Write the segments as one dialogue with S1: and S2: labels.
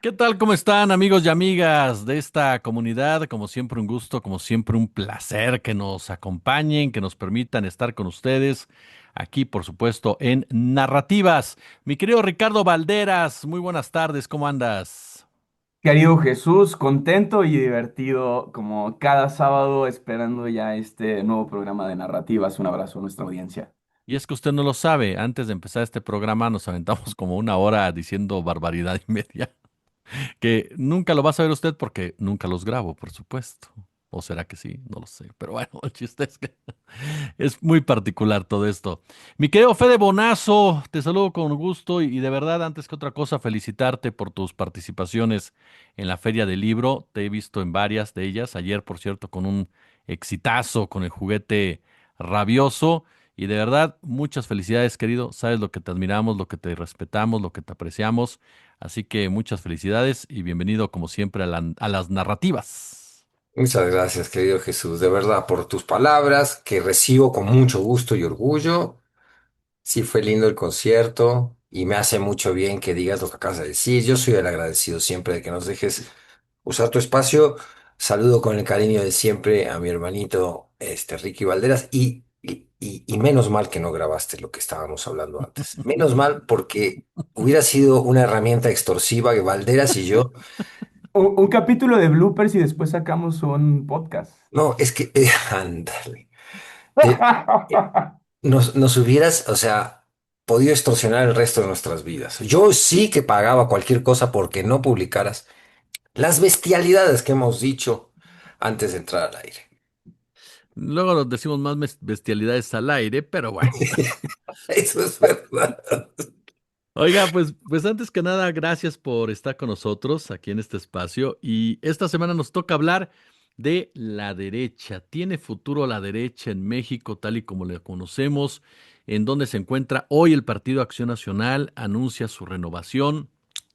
S1: ¿Qué tal? ¿Cómo están amigos y amigas de esta comunidad? Como siempre un gusto, como siempre un placer que nos acompañen, que nos permitan estar con ustedes aquí, por supuesto, en Narrativas. Mi querido Ricardo Valderas, muy buenas tardes, ¿cómo andas?
S2: Querido Jesús, contento y divertido como cada sábado esperando ya este nuevo programa de narrativas. Un abrazo a nuestra audiencia.
S1: Y es que usted no lo sabe, antes de empezar este programa nos aventamos como una hora diciendo barbaridad y media, que nunca lo va a saber usted porque nunca los grabo, por supuesto. ¿O será que sí? No lo sé. Pero bueno, el chiste es que es muy particular todo esto. Mi querido Fede Bonazo, te saludo con gusto y de verdad, antes que otra cosa, felicitarte por tus participaciones en la Feria del Libro. Te he visto en varias de ellas. Ayer, por cierto, con un exitazo con el juguete rabioso. Y de verdad, muchas felicidades, querido. Sabes lo que te admiramos, lo que te respetamos, lo que te apreciamos. Así que muchas felicidades y bienvenido, como siempre, a las narrativas.
S3: Muchas gracias, querido Jesús, de verdad, por tus palabras que recibo con mucho gusto y orgullo. Sí, fue lindo el concierto y me hace mucho bien que digas lo que acabas de decir. Yo soy el agradecido siempre de que nos dejes usar tu espacio. Saludo con el cariño de siempre a mi hermanito Ricky Valderas y menos mal que no grabaste lo que estábamos hablando antes. Menos mal porque hubiera sido una herramienta extorsiva que Valderas y yo.
S2: Un capítulo de bloopers y después sacamos un podcast.
S3: No, es que, ándale. Te- nos hubieras, o sea, podido extorsionar el resto de nuestras vidas. Yo sí que pagaba cualquier cosa porque no publicaras las bestialidades que hemos dicho antes de entrar al aire.
S1: Luego nos decimos más bestialidades al aire, pero bueno.
S3: Eso es verdad.
S1: Oiga, pues antes que nada, gracias por estar con nosotros aquí en este espacio. Y esta semana nos toca hablar de la derecha. ¿Tiene futuro la derecha en México tal y como la conocemos? ¿En dónde se encuentra hoy el Partido Acción Nacional? Anuncia su renovación,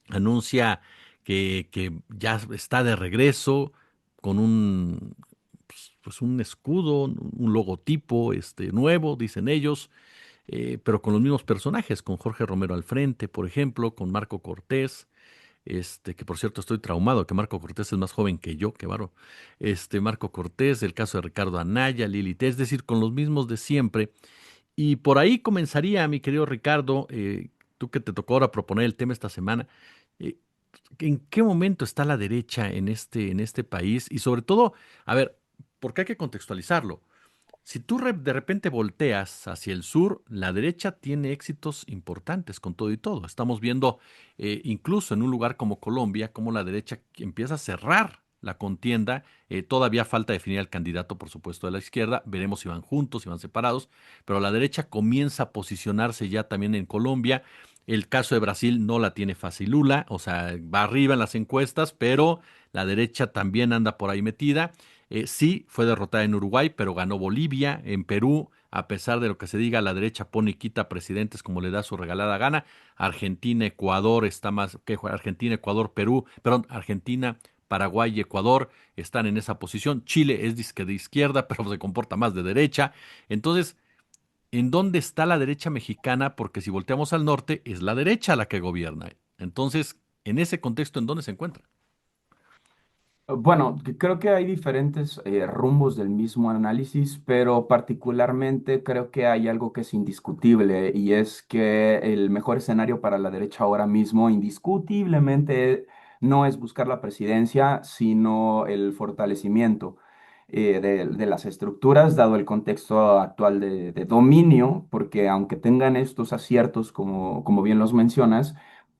S1: anuncia que ya está de regreso con pues un escudo, un logotipo nuevo, dicen ellos, pero con los mismos personajes, con Jorge Romero al frente, por ejemplo, con Marco Cortés, que por cierto estoy traumado, que Marco Cortés es más joven que yo, qué bárbaro. Marco Cortés, el caso de Ricardo Anaya, Lili, es decir, con los mismos de siempre. Y por ahí comenzaría, mi querido Ricardo, tú que te tocó ahora proponer el tema esta semana, eh, ¿en qué momento está la derecha en este país? Y sobre todo, a ver, porque hay que contextualizarlo. Si tú de repente volteas hacia el sur, la derecha tiene éxitos importantes con todo y todo. Estamos viendo incluso en un lugar como Colombia, cómo la derecha empieza a cerrar la contienda. Todavía falta definir al candidato, por supuesto, de la izquierda. Veremos si van juntos, si van separados. Pero la derecha comienza a posicionarse ya también en Colombia. El caso de Brasil no la tiene fácil Lula, o sea, va arriba en las encuestas, pero la derecha también anda por ahí metida. Sí, fue derrotada en Uruguay, pero ganó Bolivia. En Perú, a pesar de lo que se diga, la derecha pone y quita presidentes como le da su regalada gana. Argentina, Ecuador está más que Argentina, Ecuador, Perú, perdón, Argentina, Paraguay y Ecuador están en esa posición. Chile es disque de izquierda, pero se comporta más de derecha. Entonces, ¿en dónde está la derecha mexicana? Porque si volteamos al norte, es la derecha la que gobierna. Entonces, en ese contexto, ¿en dónde se encuentra?
S2: Bueno, creo que hay diferentes rumbos del mismo análisis, pero particularmente creo que hay algo que es indiscutible y es que el mejor escenario para la derecha ahora mismo, indiscutiblemente, no es buscar la presidencia, sino el fortalecimiento de las estructuras, dado el contexto actual de dominio, porque aunque tengan estos aciertos, como bien los mencionas,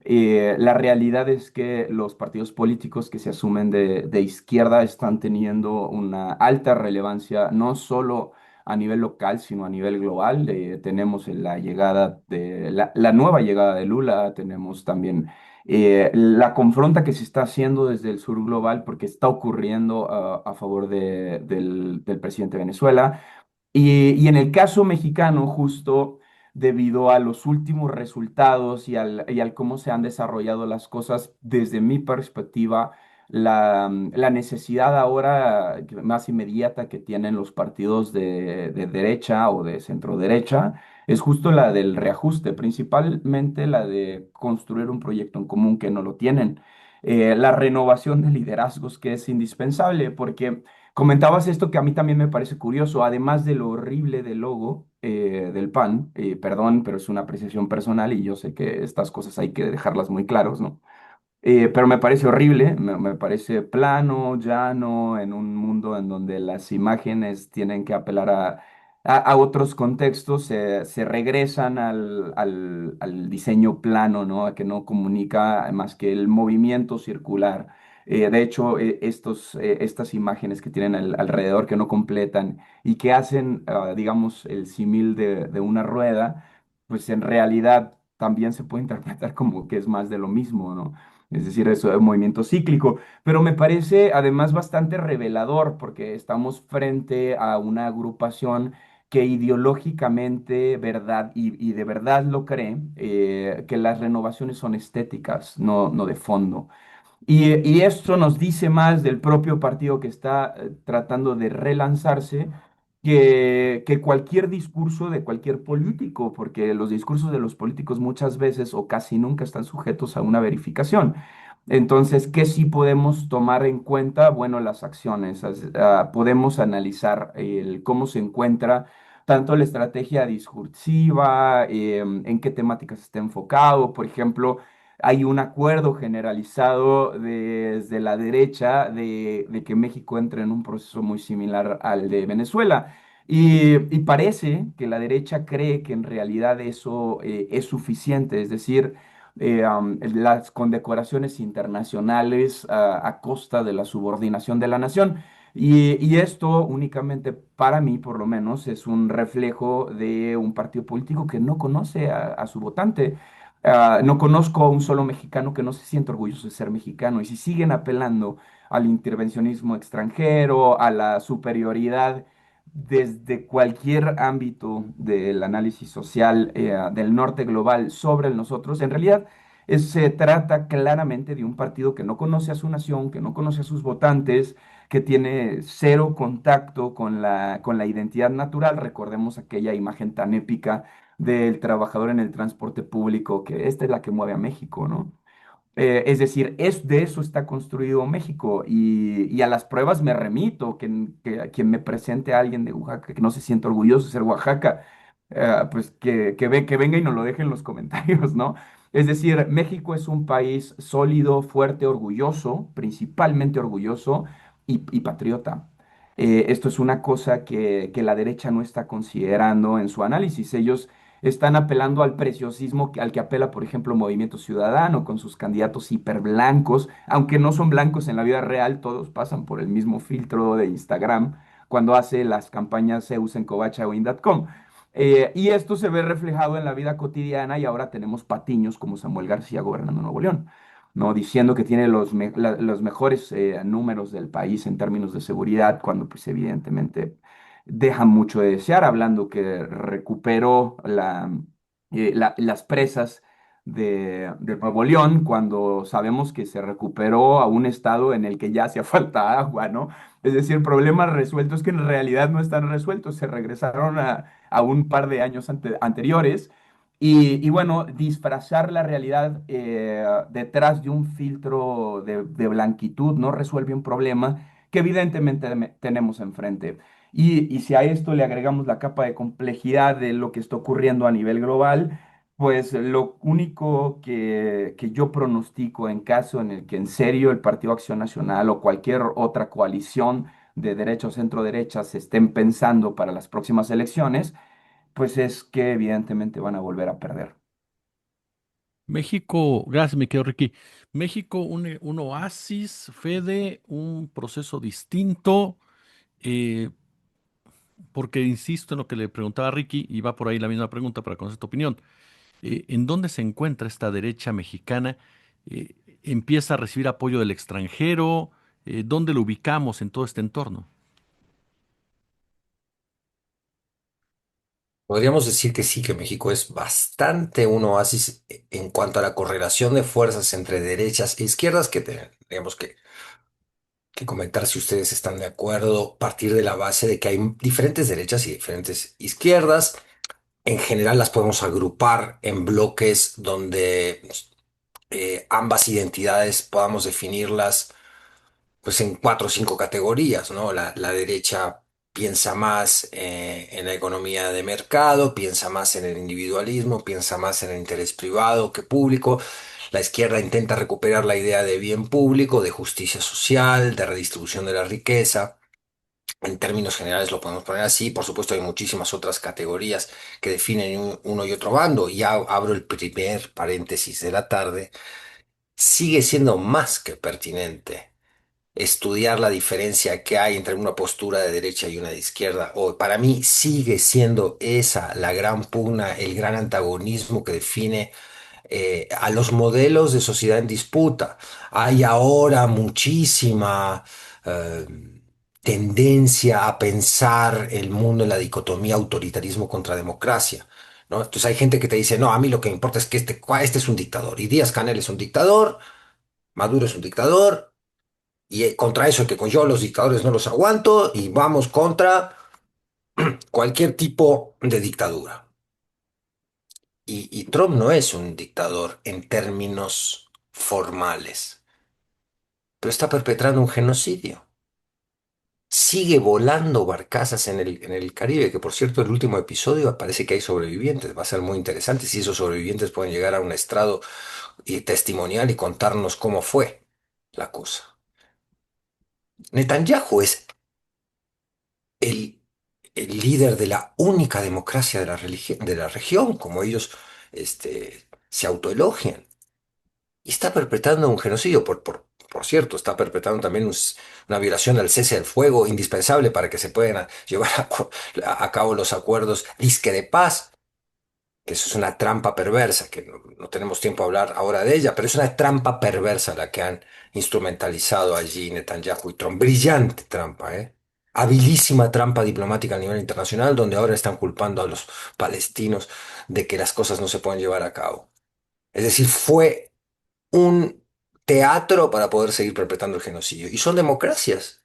S2: la realidad es que los partidos políticos que se asumen de izquierda están teniendo una alta relevancia, no solo a nivel local, sino a nivel global. Tenemos la llegada de la nueva llegada de Lula, tenemos también la confronta que se está haciendo desde el sur global porque está ocurriendo a favor del presidente de Venezuela. Y en el caso mexicano, justo debido a los últimos resultados y al cómo se han desarrollado las cosas, desde mi perspectiva, la necesidad ahora más inmediata que tienen los partidos de derecha o de centro derecha es justo la del reajuste, principalmente la de construir un proyecto en común que no lo tienen. la renovación de liderazgos que es indispensable, porque comentabas esto que a mí también me parece curioso, además de lo horrible del logo del PAN, perdón, pero es una apreciación personal y yo sé que estas cosas hay que dejarlas muy claros, ¿no? Pero me parece horrible, me parece plano, llano, en un mundo en donde las imágenes tienen que apelar a otros contextos, se regresan al diseño plano, ¿no? A que no comunica más que el movimiento circular. De hecho, estas imágenes que tienen alrededor, que no completan y que hacen, digamos, el símil de una rueda, pues en realidad también se puede interpretar como que es más de lo mismo, ¿no? Es decir, eso es un movimiento cíclico, pero me parece además bastante revelador porque estamos frente a una agrupación que ideológicamente verdad y de verdad lo cree, que las renovaciones son estéticas, no de fondo. Y esto nos dice más del propio partido que está tratando de relanzarse que cualquier discurso de cualquier político, porque los discursos de los políticos muchas veces o casi nunca están sujetos a una verificación. Entonces, ¿qué sí podemos tomar en cuenta? Bueno, las acciones. Podemos analizar cómo se encuentra tanto la estrategia discursiva, en qué temáticas está enfocado. Por ejemplo, hay un acuerdo generalizado desde la derecha de que México entre en un proceso muy similar al de Venezuela. Y parece que la derecha cree que en realidad eso es suficiente, es decir, las condecoraciones internacionales a costa de la subordinación de la nación. Y esto únicamente para mí, por lo menos, es un reflejo de un partido político que no conoce a su votante. No conozco a un solo mexicano que no se sienta orgulloso de ser mexicano. Y si siguen apelando al intervencionismo extranjero, a la superioridad desde cualquier ámbito del análisis social del norte global sobre el nosotros, en realidad se trata claramente de un partido que no conoce a su nación, que no conoce a sus votantes, que tiene cero contacto con la identidad natural. Recordemos aquella imagen tan épica del trabajador en el transporte público, que esta es la que mueve a México, ¿no? Es decir, de eso está construido México y a las pruebas me remito, que a quien me presente a alguien de Oaxaca que no se siente orgulloso de ser Oaxaca, pues que venga y nos lo deje en los comentarios, ¿no? Es decir, México es un país sólido, fuerte, orgulloso, principalmente orgulloso y patriota. Esto es una cosa que la derecha no está considerando en su análisis. Ellos están apelando al preciosismo al que apela, por ejemplo, Movimiento Ciudadano con sus candidatos hiperblancos, aunque no son blancos en la vida real, todos pasan por el mismo filtro de Instagram cuando hace las campañas Zeus en Covacha o Indatcom. Y esto se ve reflejado en la vida cotidiana y ahora tenemos patiños como Samuel García gobernando Nuevo León, ¿no? Diciendo que tiene los mejores números del país en términos de seguridad, cuando pues evidentemente deja mucho de desear, hablando que recuperó las presas de Nuevo León, cuando sabemos que se recuperó a un estado en el que ya hacía falta agua, ¿no? Es decir, problemas resueltos que en realidad no están resueltos, se regresaron a un par de años anteriores. Y bueno, disfrazar la realidad detrás de un filtro de blanquitud no resuelve un problema que evidentemente tenemos enfrente. Y si a esto le agregamos la capa de complejidad de lo que está ocurriendo a nivel global, pues lo único que yo pronostico en caso en el que en serio el Partido Acción Nacional o cualquier otra coalición de derecha o centro derecha se estén pensando para las próximas elecciones, pues es que evidentemente van a volver a perder.
S1: México, gracias, mi querido Ricky. México, un oasis, Fede, un proceso distinto, eh, porque insisto en lo que le preguntaba a Ricky, y va por ahí la misma pregunta para conocer tu opinión. ¿En dónde se encuentra esta derecha mexicana? Eh, ¿Empieza a recibir apoyo del extranjero? ¿Dónde lo ubicamos en todo este entorno?
S3: Podríamos decir que sí, que México es bastante un oasis en cuanto a la correlación de fuerzas entre derechas e izquierdas, que tenemos que comentar si ustedes están de acuerdo, partir de la base de que hay diferentes derechas y diferentes izquierdas. En general las podemos agrupar en bloques donde ambas identidades podamos definirlas pues en cuatro o cinco categorías, ¿no? La derecha piensa más en la economía de mercado, piensa más en el individualismo, piensa más en el interés privado que público. La izquierda intenta recuperar la idea de bien público, de justicia social, de redistribución de la riqueza. En términos generales lo podemos poner así. Por supuesto, hay muchísimas otras categorías que definen uno y otro bando. Y ya abro el primer paréntesis de la tarde. Sigue siendo más que pertinente estudiar la diferencia que hay entre una postura de derecha y una de izquierda. O para mí sigue siendo esa la gran pugna, el gran antagonismo que define a los modelos de sociedad en disputa. Hay ahora muchísima eh, tendencia a pensar el mundo en la dicotomía autoritarismo contra democracia. ¿No? Entonces hay gente que te dice, no, a mí lo que me importa es que este es un dictador, y Díaz-Canel es un dictador, Maduro es un dictador, y contra eso que con yo los dictadores no los aguanto, y vamos contra cualquier tipo de dictadura. Y Trump no es un dictador en términos formales, pero está perpetrando un genocidio. Sigue volando barcazas en el Caribe, que por cierto, el último episodio parece que hay sobrevivientes. Va a ser muy interesante si esos sobrevivientes pueden llegar a un estrado y testimonial y contarnos cómo fue la cosa. Netanyahu es el, el líder de la única democracia de de la región, como ellos se autoelogian. Y está perpetrando un genocidio, por cierto, está perpetrando también una violación al cese del fuego indispensable para que se puedan llevar a cabo los acuerdos disque de paz, que eso es una trampa perversa, que no tenemos tiempo a hablar ahora de ella, pero es una trampa perversa la que han instrumentalizado allí Netanyahu y Trump. Brillante trampa, ¿eh? Habilísima trampa diplomática a nivel internacional, donde ahora están culpando a los palestinos de que las cosas no se pueden llevar a cabo. Es decir, fue un teatro para poder seguir perpetrando el genocidio. Y son democracias.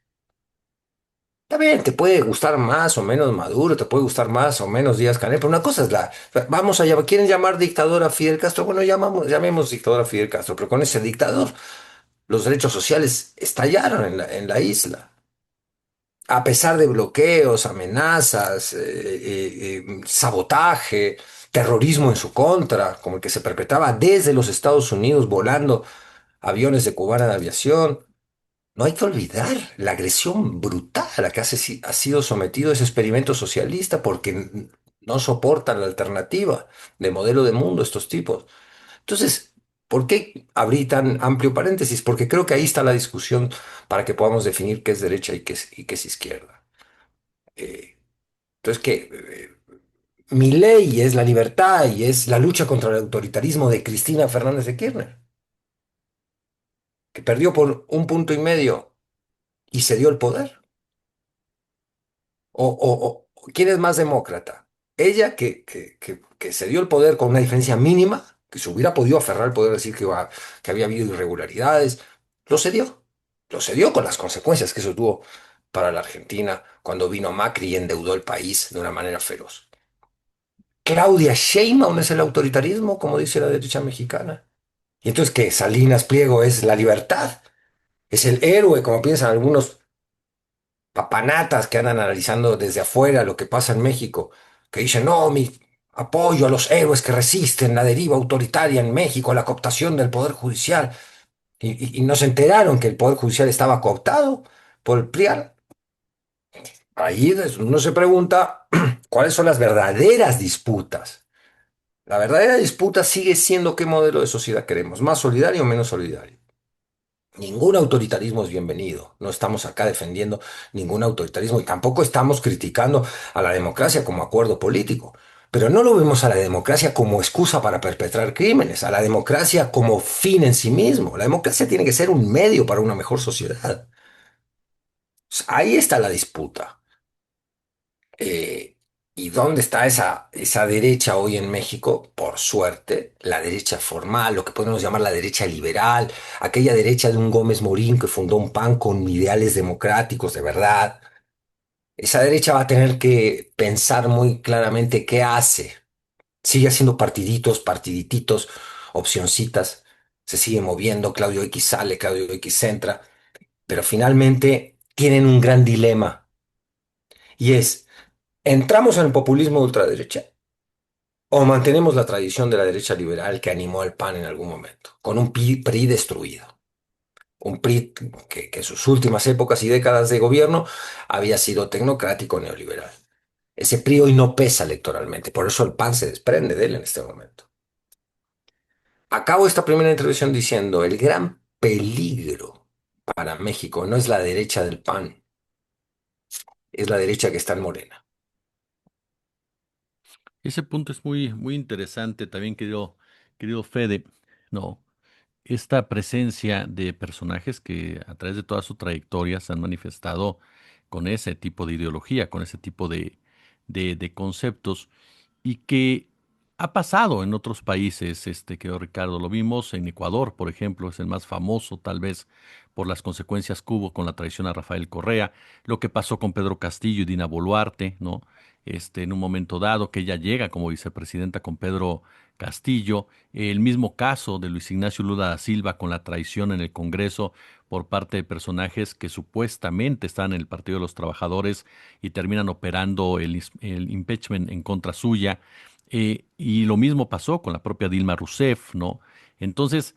S3: Está bien, te puede gustar más o menos Maduro, te puede gustar más o menos Díaz-Canel, pero una cosa es vamos a llamar, ¿quieren llamar dictador a Fidel Castro? Bueno, llamemos dictador a Fidel Castro, pero con ese dictador los derechos sociales estallaron en la isla. A pesar de bloqueos, amenazas, sabotaje, terrorismo en su contra, como el que se perpetraba desde los Estados Unidos volando aviones de Cubana de Aviación. No hay que olvidar la agresión brutal a la que ha sido sometido ese experimento socialista porque no soportan la alternativa de modelo de mundo estos tipos. Entonces, ¿por qué abrí tan amplio paréntesis? Porque creo que ahí está la discusión para que podamos definir qué es derecha y qué es izquierda. Eh, entonces, mi ley es la libertad y es la lucha contra el autoritarismo de Cristina Fernández de Kirchner, que perdió por 1,5 puntos y se dio el poder. ¿Quién es más demócrata? Ella que se dio el poder con una diferencia mínima, que se hubiera podido aferrar al poder, decir que había habido irregularidades, lo cedió. Lo cedió con las consecuencias que eso tuvo para la Argentina cuando vino Macri y endeudó el país de una manera feroz. Claudia Sheinbaum es el autoritarismo, como dice la derecha mexicana. Y entonces que Salinas Pliego es la libertad, es el héroe, como piensan algunos papanatas que andan analizando desde afuera lo que pasa en México, que dicen, no, mi apoyo a los héroes que resisten la deriva autoritaria en México, la cooptación del Poder Judicial, y no se enteraron que el Poder Judicial estaba cooptado por el PRIAN. Ahí uno se pregunta cuáles son las verdaderas disputas. La verdadera disputa sigue siendo qué modelo de sociedad queremos, más solidario o menos solidario. Ningún autoritarismo es bienvenido. No estamos acá defendiendo ningún autoritarismo y tampoco estamos criticando a la democracia como acuerdo político. Pero no lo vemos a la democracia como excusa para perpetrar crímenes, a la democracia como fin en sí mismo. La democracia tiene que ser un medio para una mejor sociedad. Ahí está la disputa. Eh, ¿Y dónde está esa derecha hoy en México? Por suerte, la derecha formal, lo que podemos llamar la derecha liberal, aquella derecha de un Gómez Morín que fundó un PAN con ideales democráticos de verdad. Esa derecha va a tener que pensar muy claramente qué hace. Sigue haciendo partiditos, partidititos, opcioncitas. se sigue moviendo, Claudio X sale, Claudio X entra, pero finalmente tienen un gran dilema y es, ¿entramos en el populismo de ultraderecha o mantenemos la tradición de la derecha liberal que animó al PAN en algún momento, con un PRI destruido? Un PRI que en sus últimas épocas y décadas de gobierno había sido tecnocrático neoliberal. Ese PRI hoy no pesa electoralmente, por eso el PAN se desprende de él en este momento. Acabo esta primera intervención diciendo, el gran peligro para México no es la derecha del PAN, es la derecha que está en Morena.
S1: Ese punto es muy, muy interesante también, querido Fede, ¿no? Esta presencia de personajes que a través de toda su trayectoria se han manifestado con ese tipo de ideología, con ese tipo de conceptos y que ha pasado en otros países, que Ricardo, lo vimos en Ecuador, por ejemplo, es el más famoso tal vez por las consecuencias que hubo con la traición a Rafael Correa, lo que pasó con Pedro Castillo y Dina Boluarte, ¿no? En un momento dado que ella llega como vicepresidenta con Pedro Castillo, el mismo caso de Luis Ignacio Lula da Silva con la traición en el Congreso por parte de personajes que supuestamente están en el Partido de los Trabajadores y terminan operando el impeachment en contra suya. Y lo mismo pasó con la propia Dilma Rousseff, ¿no? Entonces,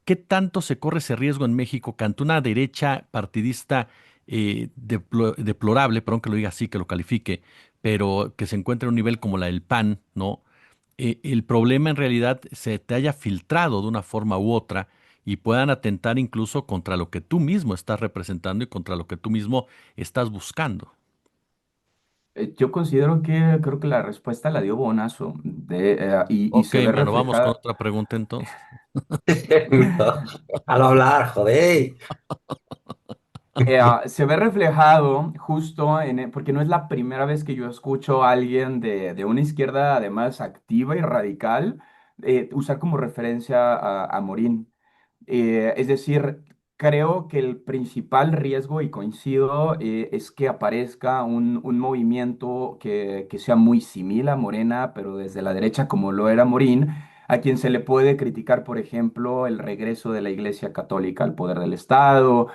S1: ¿qué tanto se corre ese riesgo en México que ante una derecha partidista deplorable, perdón que lo diga así, que lo califique, pero que se encuentra en un nivel como la del PAN, ¿no? El problema en realidad se te haya filtrado de una forma u otra y puedan atentar incluso contra lo que tú mismo estás representando y contra lo que tú mismo estás buscando.
S2: Yo considero que creo que la respuesta la dio Bonazo y
S1: Ok,
S2: se ve
S1: mano, vamos con
S2: reflejada.
S1: otra pregunta entonces.
S3: No, déjalo hablar, joder.
S2: Se ve reflejado justo porque no es la primera vez que yo escucho a alguien de una izquierda además activa y radical usar como referencia a Morín. Es decir, creo que el principal riesgo, y coincido, es que aparezca un movimiento que sea muy similar a Morena, pero desde la derecha como lo era Morín, a quien se le puede criticar, por ejemplo, el regreso de la Iglesia Católica al poder del Estado,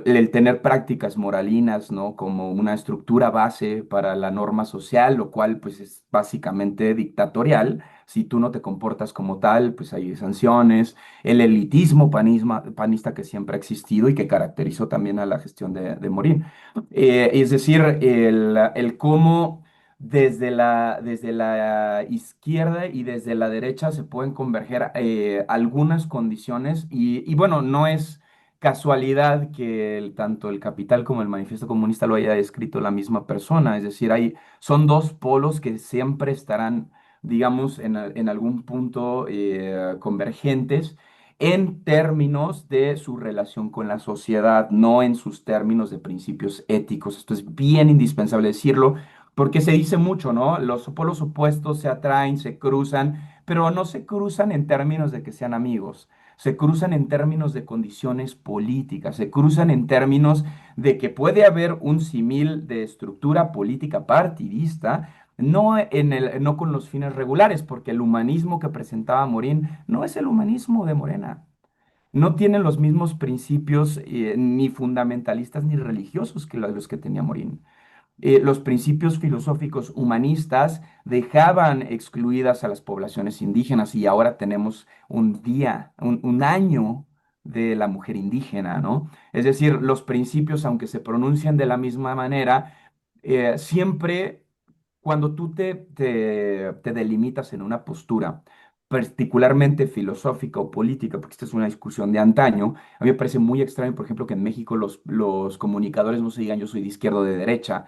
S2: el tener prácticas moralinas, ¿no? Como una estructura base para la norma social, lo cual pues es básicamente dictatorial. Si tú no te comportas como tal, pues hay sanciones. El elitismo panista que siempre ha existido y que caracterizó también a la gestión de Morín. Es decir, el cómo desde la izquierda y desde la derecha se pueden converger algunas condiciones y bueno, no es casualidad que tanto el Capital como el Manifiesto Comunista lo haya escrito la misma persona, es decir, son dos polos que siempre estarán, digamos, en algún punto convergentes en términos de su relación con la sociedad, no en sus términos de principios éticos. Esto es bien indispensable decirlo, porque se dice mucho, ¿no? Los polos opuestos se atraen, se cruzan, pero no se cruzan en términos de que sean amigos, se cruzan en términos de condiciones políticas, se cruzan en términos de que puede haber un símil de estructura política partidista, no con los fines regulares, porque el humanismo que presentaba Morín no es el humanismo de Morena. No tiene los mismos principios ni fundamentalistas ni religiosos que los que tenía Morín. Los principios filosóficos humanistas dejaban excluidas a las poblaciones indígenas y ahora tenemos un día, un año de la mujer indígena, ¿no? Es decir, los principios, aunque se pronuncian de la misma manera, siempre cuando tú te delimitas en una postura, particularmente filosófica o política, porque esta es una discusión de antaño, a mí me parece muy extraño, por ejemplo, que en México los comunicadores no se digan yo soy de izquierda o de derecha,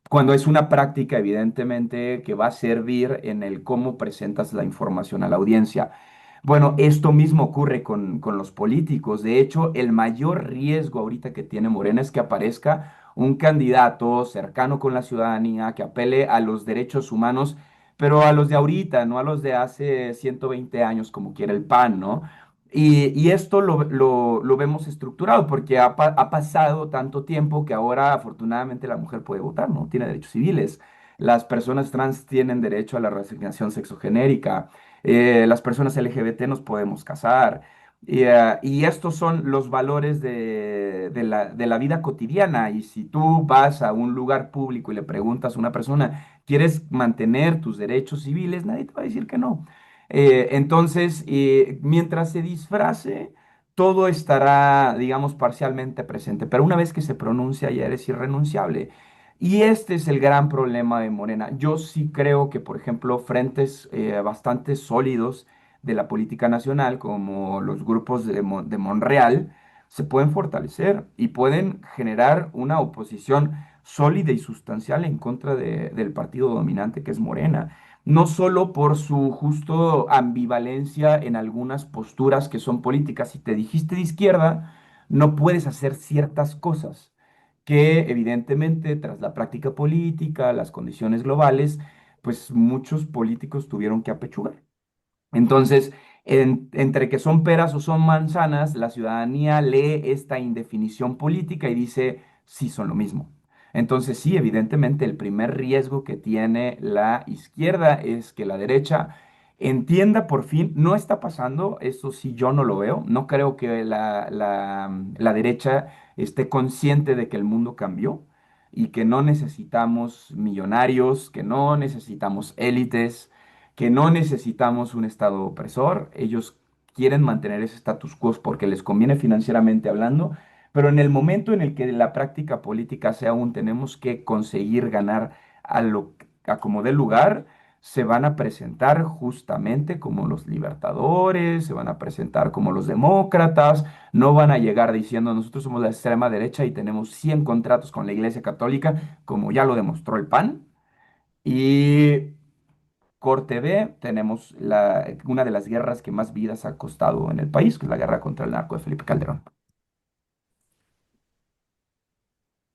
S2: cuando es una práctica evidentemente que va a servir en el cómo presentas la información a la audiencia. Bueno, esto mismo ocurre con los políticos. De hecho, el mayor riesgo ahorita que tiene Morena es que aparezca un candidato cercano con la ciudadanía que apele a los derechos humanos, pero a los de ahorita, no a los de hace 120 años como quiere el PAN, ¿no? Y esto lo vemos estructurado porque ha pasado tanto tiempo que ahora afortunadamente la mujer puede votar, ¿no? Tiene derechos civiles. Las personas trans tienen derecho a la reasignación sexogenérica. Las personas LGBT nos podemos casar. Y estos son los valores de la vida cotidiana. Y si tú vas a un lugar público y le preguntas a una persona, ¿quieres mantener tus derechos civiles? Nadie te va a decir que no. Entonces, mientras se disfrace, todo estará, digamos, parcialmente presente. Pero una vez que se pronuncia, ya eres irrenunciable. Y este es el gran problema de Morena. Yo sí creo que, por ejemplo, frentes bastante sólidos de la política nacional, como los grupos de Monreal, se pueden fortalecer y pueden generar una oposición sólida y sustancial en contra del partido dominante que es Morena. No solo por su justo ambivalencia en algunas posturas que son políticas. Si te dijiste de izquierda, no puedes hacer ciertas cosas que evidentemente tras la práctica política, las condiciones globales, pues muchos políticos tuvieron que apechugar. Entonces, entre que son peras o son manzanas, la ciudadanía lee esta indefinición política y dice, sí, son lo mismo. Entonces, sí, evidentemente el primer riesgo que tiene la izquierda es que la derecha entienda por fin, no está pasando, eso sí yo no lo veo, no creo que la derecha esté consciente de que el mundo cambió y que no necesitamos millonarios, que no necesitamos élites, que no necesitamos un Estado opresor. Ellos quieren mantener ese status quo porque les conviene financieramente hablando, pero en el momento en el que la práctica política sea aún tenemos que conseguir ganar a como dé lugar, se van a presentar justamente como los libertadores, se van a presentar como los demócratas, no van a llegar diciendo nosotros somos la extrema derecha y tenemos 100 contratos con la Iglesia Católica, como ya lo demostró el PAN. Y Corte B, tenemos una de las guerras que más vidas ha costado en el país, que es la guerra contra el narco de Felipe Calderón.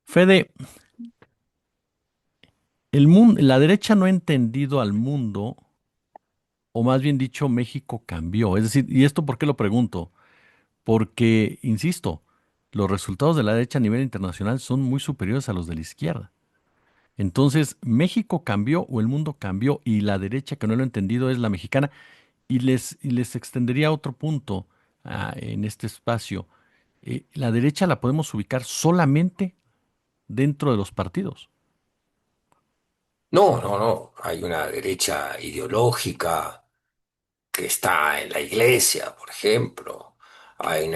S1: Fede, el mundo, la derecha no ha entendido al mundo, o más bien dicho, México cambió. Es decir, ¿y esto por qué lo pregunto? Porque, insisto, los resultados de la derecha a nivel internacional son muy superiores a los de la izquierda. Entonces, México cambió o el mundo cambió y la derecha que no lo ha entendido es la mexicana. Y les extendería otro punto en este espacio. La derecha la podemos ubicar solamente dentro de los partidos.
S3: No, no, no. Hay una derecha ideológica que está en la iglesia, por ejemplo. Hay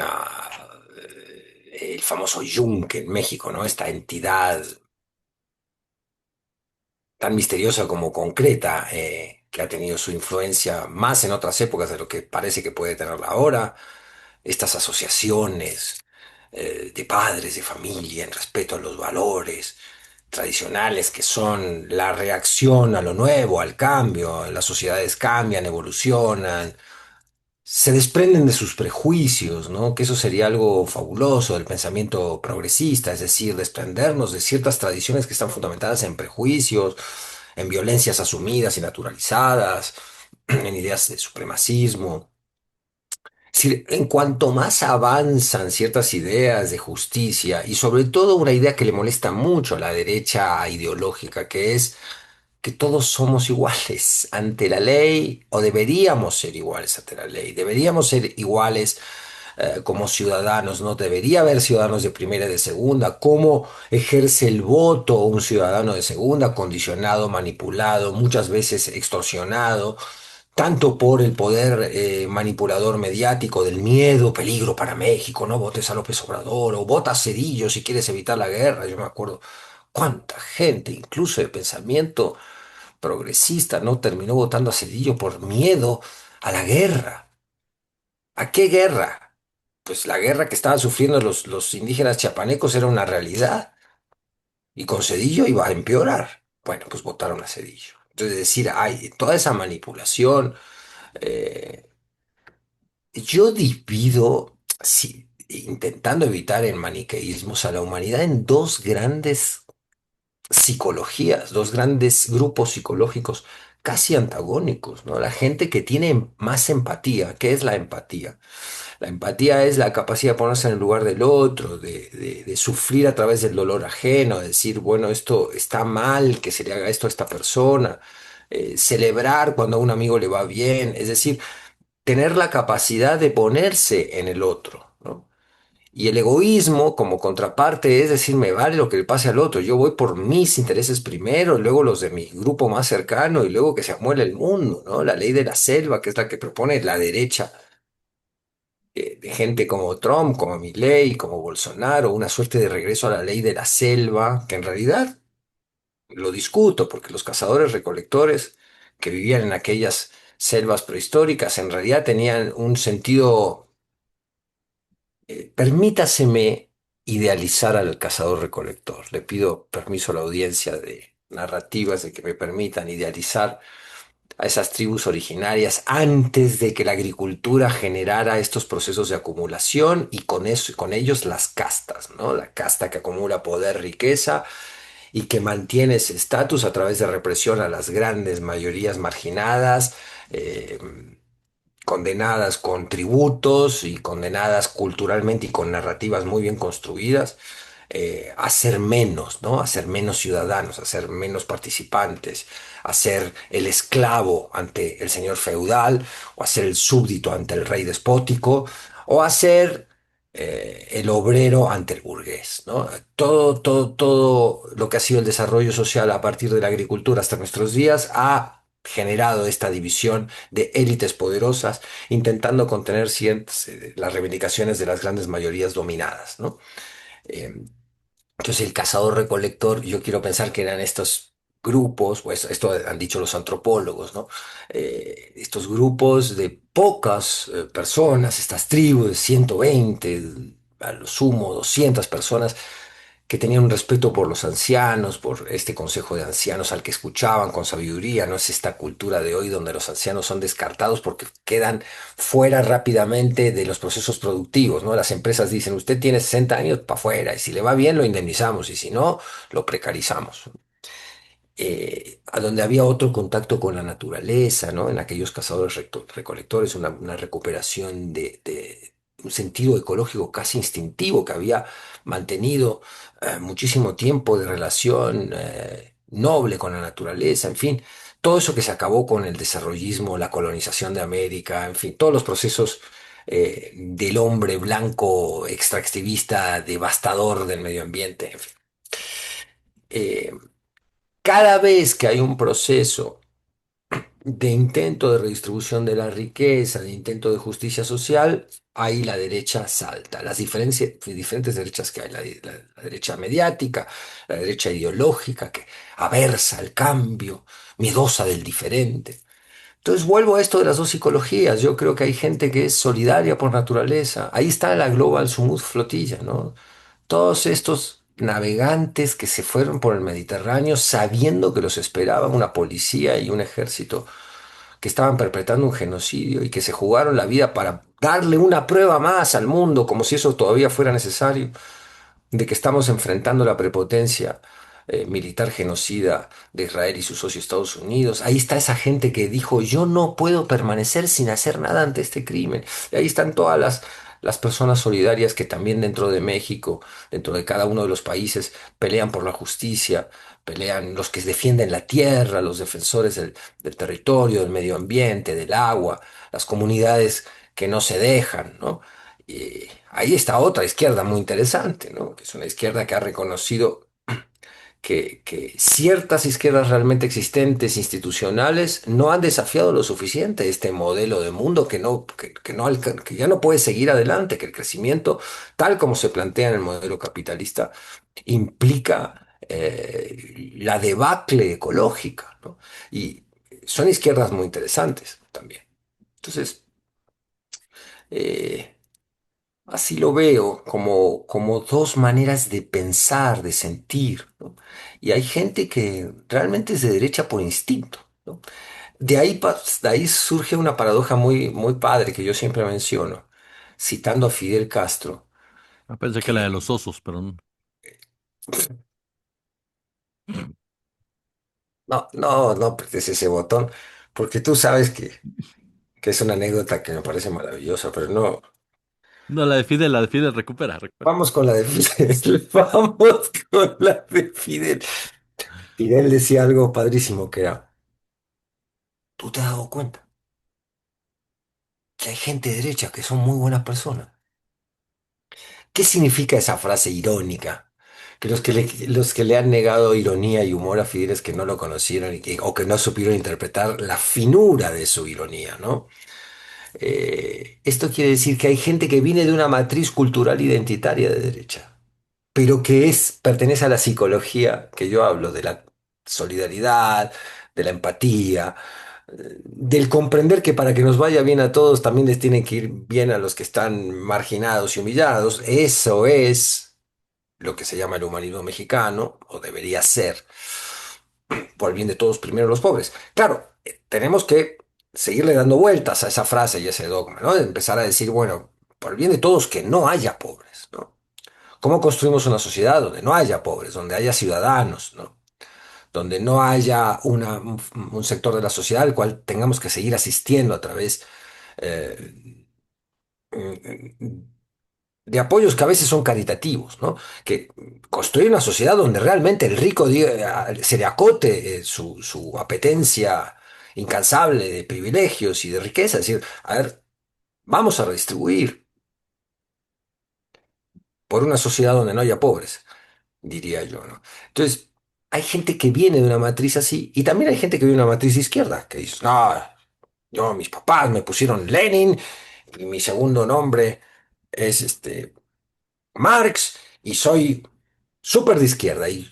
S3: el famoso Yunque en México, ¿no? Esta entidad tan misteriosa como concreta, que ha tenido su influencia más en otras épocas de lo que parece que puede tenerla ahora. Estas asociaciones, de padres, de familia, en respeto a los valores tradicionales que son la reacción a lo nuevo, al cambio. Las sociedades cambian, evolucionan, se desprenden de sus prejuicios, ¿no? Que eso sería algo fabuloso del pensamiento progresista, es decir, desprendernos de ciertas tradiciones que están fundamentadas en prejuicios, en violencias asumidas y naturalizadas, en ideas de supremacismo. Es decir, en cuanto más avanzan ciertas ideas de justicia y sobre todo una idea que le molesta mucho a la derecha ideológica, que es que todos somos iguales ante la ley o deberíamos ser iguales ante la ley, deberíamos ser iguales como ciudadanos, no debería haber ciudadanos de primera y de segunda, cómo ejerce el voto un ciudadano de segunda, condicionado, manipulado, muchas veces extorsionado tanto por el poder manipulador mediático del miedo, peligro para México, no votes a López Obrador o vota a Cedillo si quieres evitar la guerra. Yo me acuerdo cuánta gente, incluso de pensamiento progresista, no terminó votando a Cedillo por miedo a la guerra. ¿A qué guerra? Pues la guerra que estaban sufriendo los indígenas chiapanecos era una realidad y con Cedillo iba a empeorar. Bueno, pues votaron a Cedillo. Entonces, decir, hay toda esa manipulación. eh, Yo divido, sí, intentando evitar el maniqueísmos a la humanidad en dos grandes psicologías, dos grandes grupos psicológicos casi antagónicos, ¿no? La gente que tiene más empatía. ¿Qué es la empatía? La empatía es la capacidad de ponerse en el lugar del otro, de sufrir a través del dolor ajeno, de decir, bueno, esto está mal, que se le haga esto a esta persona, celebrar cuando a un amigo le va bien, es decir, tener la capacidad de ponerse en el otro, ¿no? Y el egoísmo como contraparte es decir, me vale lo que le pase al otro, yo voy por mis intereses primero, y luego los de mi grupo más cercano y luego que se amuele el mundo, ¿no? La ley de la selva, que es la que propone la derecha, de gente como Trump, como Milley, como Bolsonaro, una suerte de regreso a la ley de la selva, que en realidad lo discuto porque los cazadores recolectores que vivían en aquellas selvas prehistóricas en realidad tenían un sentido. Permítaseme idealizar al cazador-recolector. Le pido permiso a la audiencia de narrativas de que me permitan idealizar a esas tribus originarias antes de que la agricultura generara estos procesos de acumulación y con eso, con ellos las castas, ¿no? La casta que acumula poder, riqueza y que mantiene ese estatus a través de represión a las grandes mayorías marginadas. eh, Condenadas con tributos y condenadas culturalmente y con narrativas muy bien construidas, a ser menos, ¿no? A ser menos ciudadanos, a ser menos participantes, a ser el esclavo ante el señor feudal, o a ser el súbdito ante el rey despótico, o a ser el obrero ante el burgués, ¿no? Todo lo que ha sido el desarrollo social a partir de la agricultura hasta nuestros días ha generado esta división de élites poderosas, intentando contener las reivindicaciones de las grandes mayorías dominadas, ¿no? Eh, entonces el cazador-recolector, yo quiero pensar que eran estos grupos, pues esto han dicho los antropólogos, ¿no? Estos grupos de pocas personas, estas tribus de 120, a lo sumo 200 personas, que tenían un respeto por los ancianos, por este consejo de ancianos al que escuchaban con sabiduría. No es esta cultura de hoy donde los ancianos son descartados porque quedan fuera rápidamente de los procesos productivos, ¿no? Las empresas dicen, usted tiene 60 años para afuera, y si le va bien lo indemnizamos, y si no, lo precarizamos. A donde había otro contacto con la naturaleza, ¿no? En aquellos cazadores recolectores, una recuperación de un sentido ecológico casi instintivo que había mantenido muchísimo tiempo de relación noble con la naturaleza, en fin, todo eso que se acabó con el desarrollismo, la colonización de América, en fin, todos los procesos del hombre blanco extractivista, devastador del medio ambiente, en fin. Eh, Cada vez que hay un proceso de intento de redistribución de la riqueza, de intento de justicia social, ahí la derecha salta. Las diferentes derechas que hay, la derecha mediática, la derecha ideológica, que aversa el cambio, miedosa del diferente. Entonces vuelvo a esto de las dos psicologías. Yo creo que hay gente que es solidaria por naturaleza. Ahí está la Global Smooth Flotilla, ¿no? Todos estos navegantes que se fueron por el Mediterráneo sabiendo que los esperaba una policía y un ejército que estaban perpetrando un genocidio y que se jugaron la vida para darle una prueba más al mundo, como si eso todavía fuera necesario, de que estamos enfrentando la prepotencia militar genocida de Israel y su socio Estados Unidos. Ahí está esa gente que dijo, yo no puedo permanecer sin hacer nada ante este crimen. Y ahí están todas las personas solidarias que también dentro de México, dentro de cada uno de los países, pelean por la justicia, pelean los que defienden la tierra, los defensores del territorio, del medio ambiente, del agua, las comunidades que no se dejan, ¿no? Y ahí está otra izquierda muy interesante, ¿no? Que es una izquierda que ha reconocido que ciertas izquierdas realmente existentes, institucionales, no han desafiado lo suficiente este modelo de mundo que ya no puede seguir adelante, que el crecimiento, tal como se plantea en el modelo capitalista, implica la debacle ecológica, ¿no? Y son izquierdas muy interesantes también. Entonces, eh, así lo veo como dos maneras de pensar, de sentir, ¿no? Y hay gente que realmente es de derecha por instinto, ¿no? De ahí surge una paradoja muy padre que yo siempre menciono, citando a Fidel Castro,
S1: Ah, pensé que la de
S3: que
S1: los osos, pero no.
S3: no apretes ese botón, porque tú sabes que es una anécdota que me parece maravillosa, pero no.
S1: No, la de Fidel, recupera, recupera.
S3: Vamos con la de Fidel, vamos con la de Fidel. Fidel decía algo padrísimo que era, ¿tú te has dado cuenta? que hay gente derecha que son muy buenas personas. ¿Qué significa esa frase irónica? Que los que le han negado ironía y humor a Fidel es que no lo conocieron o que no supieron interpretar la finura de su ironía, ¿no? Esto quiere decir que hay gente que viene de una matriz cultural identitaria de derecha, pero que pertenece a la psicología que yo hablo, de la solidaridad, de la empatía, del comprender que para que nos vaya bien a todos también les tiene que ir bien a los que están marginados y humillados. Eso es lo que se llama el humanismo mexicano, o debería ser, por el bien de todos, primero los pobres. Claro, tenemos que seguirle dando vueltas a esa frase y ese dogma, ¿no? De empezar a decir, bueno, por el bien de todos, que no haya pobres, ¿no? ¿Cómo construimos una sociedad donde no haya pobres, donde haya ciudadanos, ¿no? Donde no haya un sector de la sociedad al cual tengamos que seguir asistiendo a través eh, de apoyos que a veces son caritativos, ¿no? Que construir una sociedad donde realmente el rico se le acote su apetencia incansable de privilegios y de riqueza. Es decir, a ver, vamos a redistribuir por una sociedad donde no haya pobres, diría yo, ¿no? Entonces, hay gente que viene de una matriz así y también hay gente que viene de una matriz de izquierda, que dice, no, yo, mis papás me pusieron Lenin y mi segundo nombre es Marx y soy súper de izquierda. Y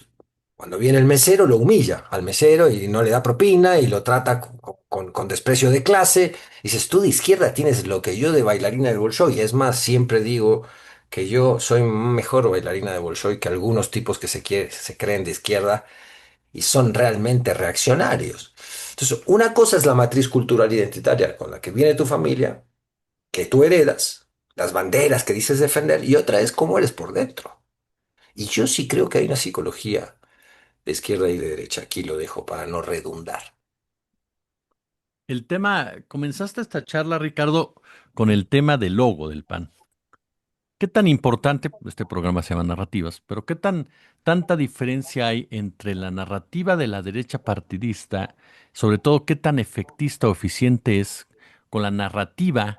S3: cuando viene el mesero lo humilla al mesero y no le da propina y lo trata con desprecio de clase. Dices, tú de izquierda tienes lo que yo de bailarina del Bolshoi. Y es más, siempre digo que yo soy mejor bailarina de Bolshoi que algunos tipos que se creen de izquierda y son realmente reaccionarios. Entonces, una cosa es la matriz cultural identitaria con la que viene tu familia, que tú heredas, las banderas que dices defender, y otra es cómo eres por dentro. Y yo sí creo que hay una psicología de izquierda y de derecha. Aquí lo dejo para no redundar.
S1: El tema, comenzaste esta charla, Ricardo, con el tema del logo del PAN. ¿Qué tan importante, este programa se llama Narrativas, pero qué tanta diferencia hay entre la narrativa de la derecha partidista, sobre todo qué tan efectista o eficiente es con la narrativa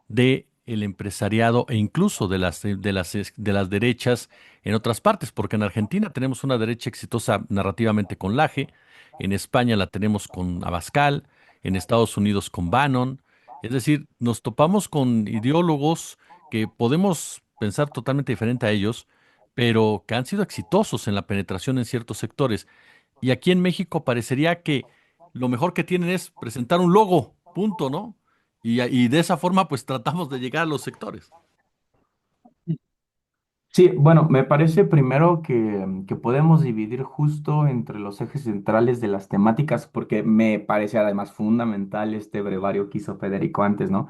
S1: de el empresariado e incluso de las derechas en otras partes, porque en Argentina tenemos una derecha exitosa narrativamente con Laje, en España la tenemos con Abascal, en Estados Unidos con Bannon, es decir, nos topamos con ideólogos que podemos pensar totalmente diferente a ellos, pero que han sido exitosos en la penetración en ciertos sectores. Y aquí en México parecería que lo mejor que tienen es presentar un logo, punto, ¿no? Y de esa forma, pues tratamos de llegar a los sectores.
S2: Sí, bueno, me parece primero que podemos dividir justo entre los ejes centrales de las temáticas, porque me parece además fundamental este brevario que hizo Federico antes, ¿no?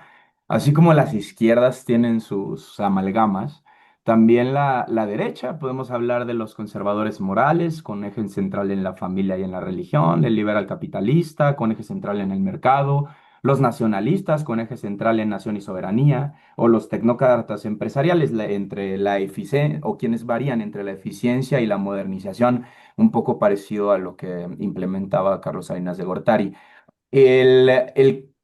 S2: Así como las izquierdas tienen sus amalgamas, también la derecha, podemos hablar de los conservadores morales, con eje central en la familia y en la religión, el liberal capitalista, con eje central en el mercado, los nacionalistas, con eje central en nación y soberanía o los tecnócratas empresariales entre la eficiencia o quienes varían entre la eficiencia y la modernización, un poco parecido a lo que implementaba Carlos Salinas de Gortari.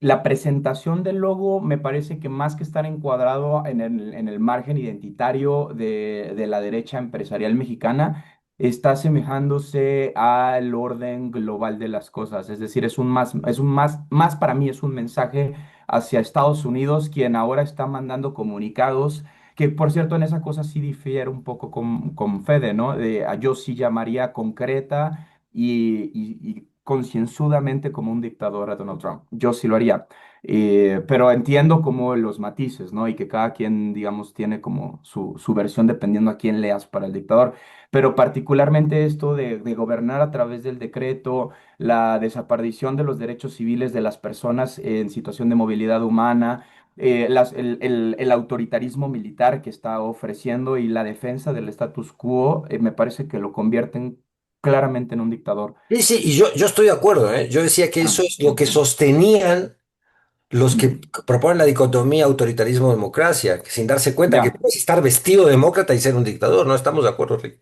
S2: La presentación del logo me parece que más que estar encuadrado en el margen identitario de la derecha empresarial mexicana, está asemejándose al orden global de las cosas. Es decir, más para mí es un mensaje hacia Estados Unidos, quien ahora está mandando comunicados. Que por cierto, en esa cosa sí difiere un poco con Fede, ¿no? Yo sí llamaría concreta y concienzudamente como un dictador a Donald Trump. Yo sí lo haría. Pero entiendo como los matices, ¿no? Y que cada quien, digamos, tiene como su versión dependiendo a quién leas para el dictador. Pero particularmente esto de gobernar a través del decreto, la desaparición de los derechos civiles de las personas en situación de movilidad humana, el autoritarismo militar que está ofreciendo y la defensa del status quo, me parece que lo convierten claramente en un dictador.
S3: Sí, sí, y yo estoy de acuerdo, ¿eh? Yo decía que
S2: Ah,
S3: eso es lo que
S2: ok.
S3: sostenían los que
S2: Ujú.
S3: proponen la dicotomía autoritarismo-democracia, que sin darse cuenta que
S2: Ya,
S3: puedes estar vestido de demócrata y ser un dictador. No estamos de acuerdo, Rick.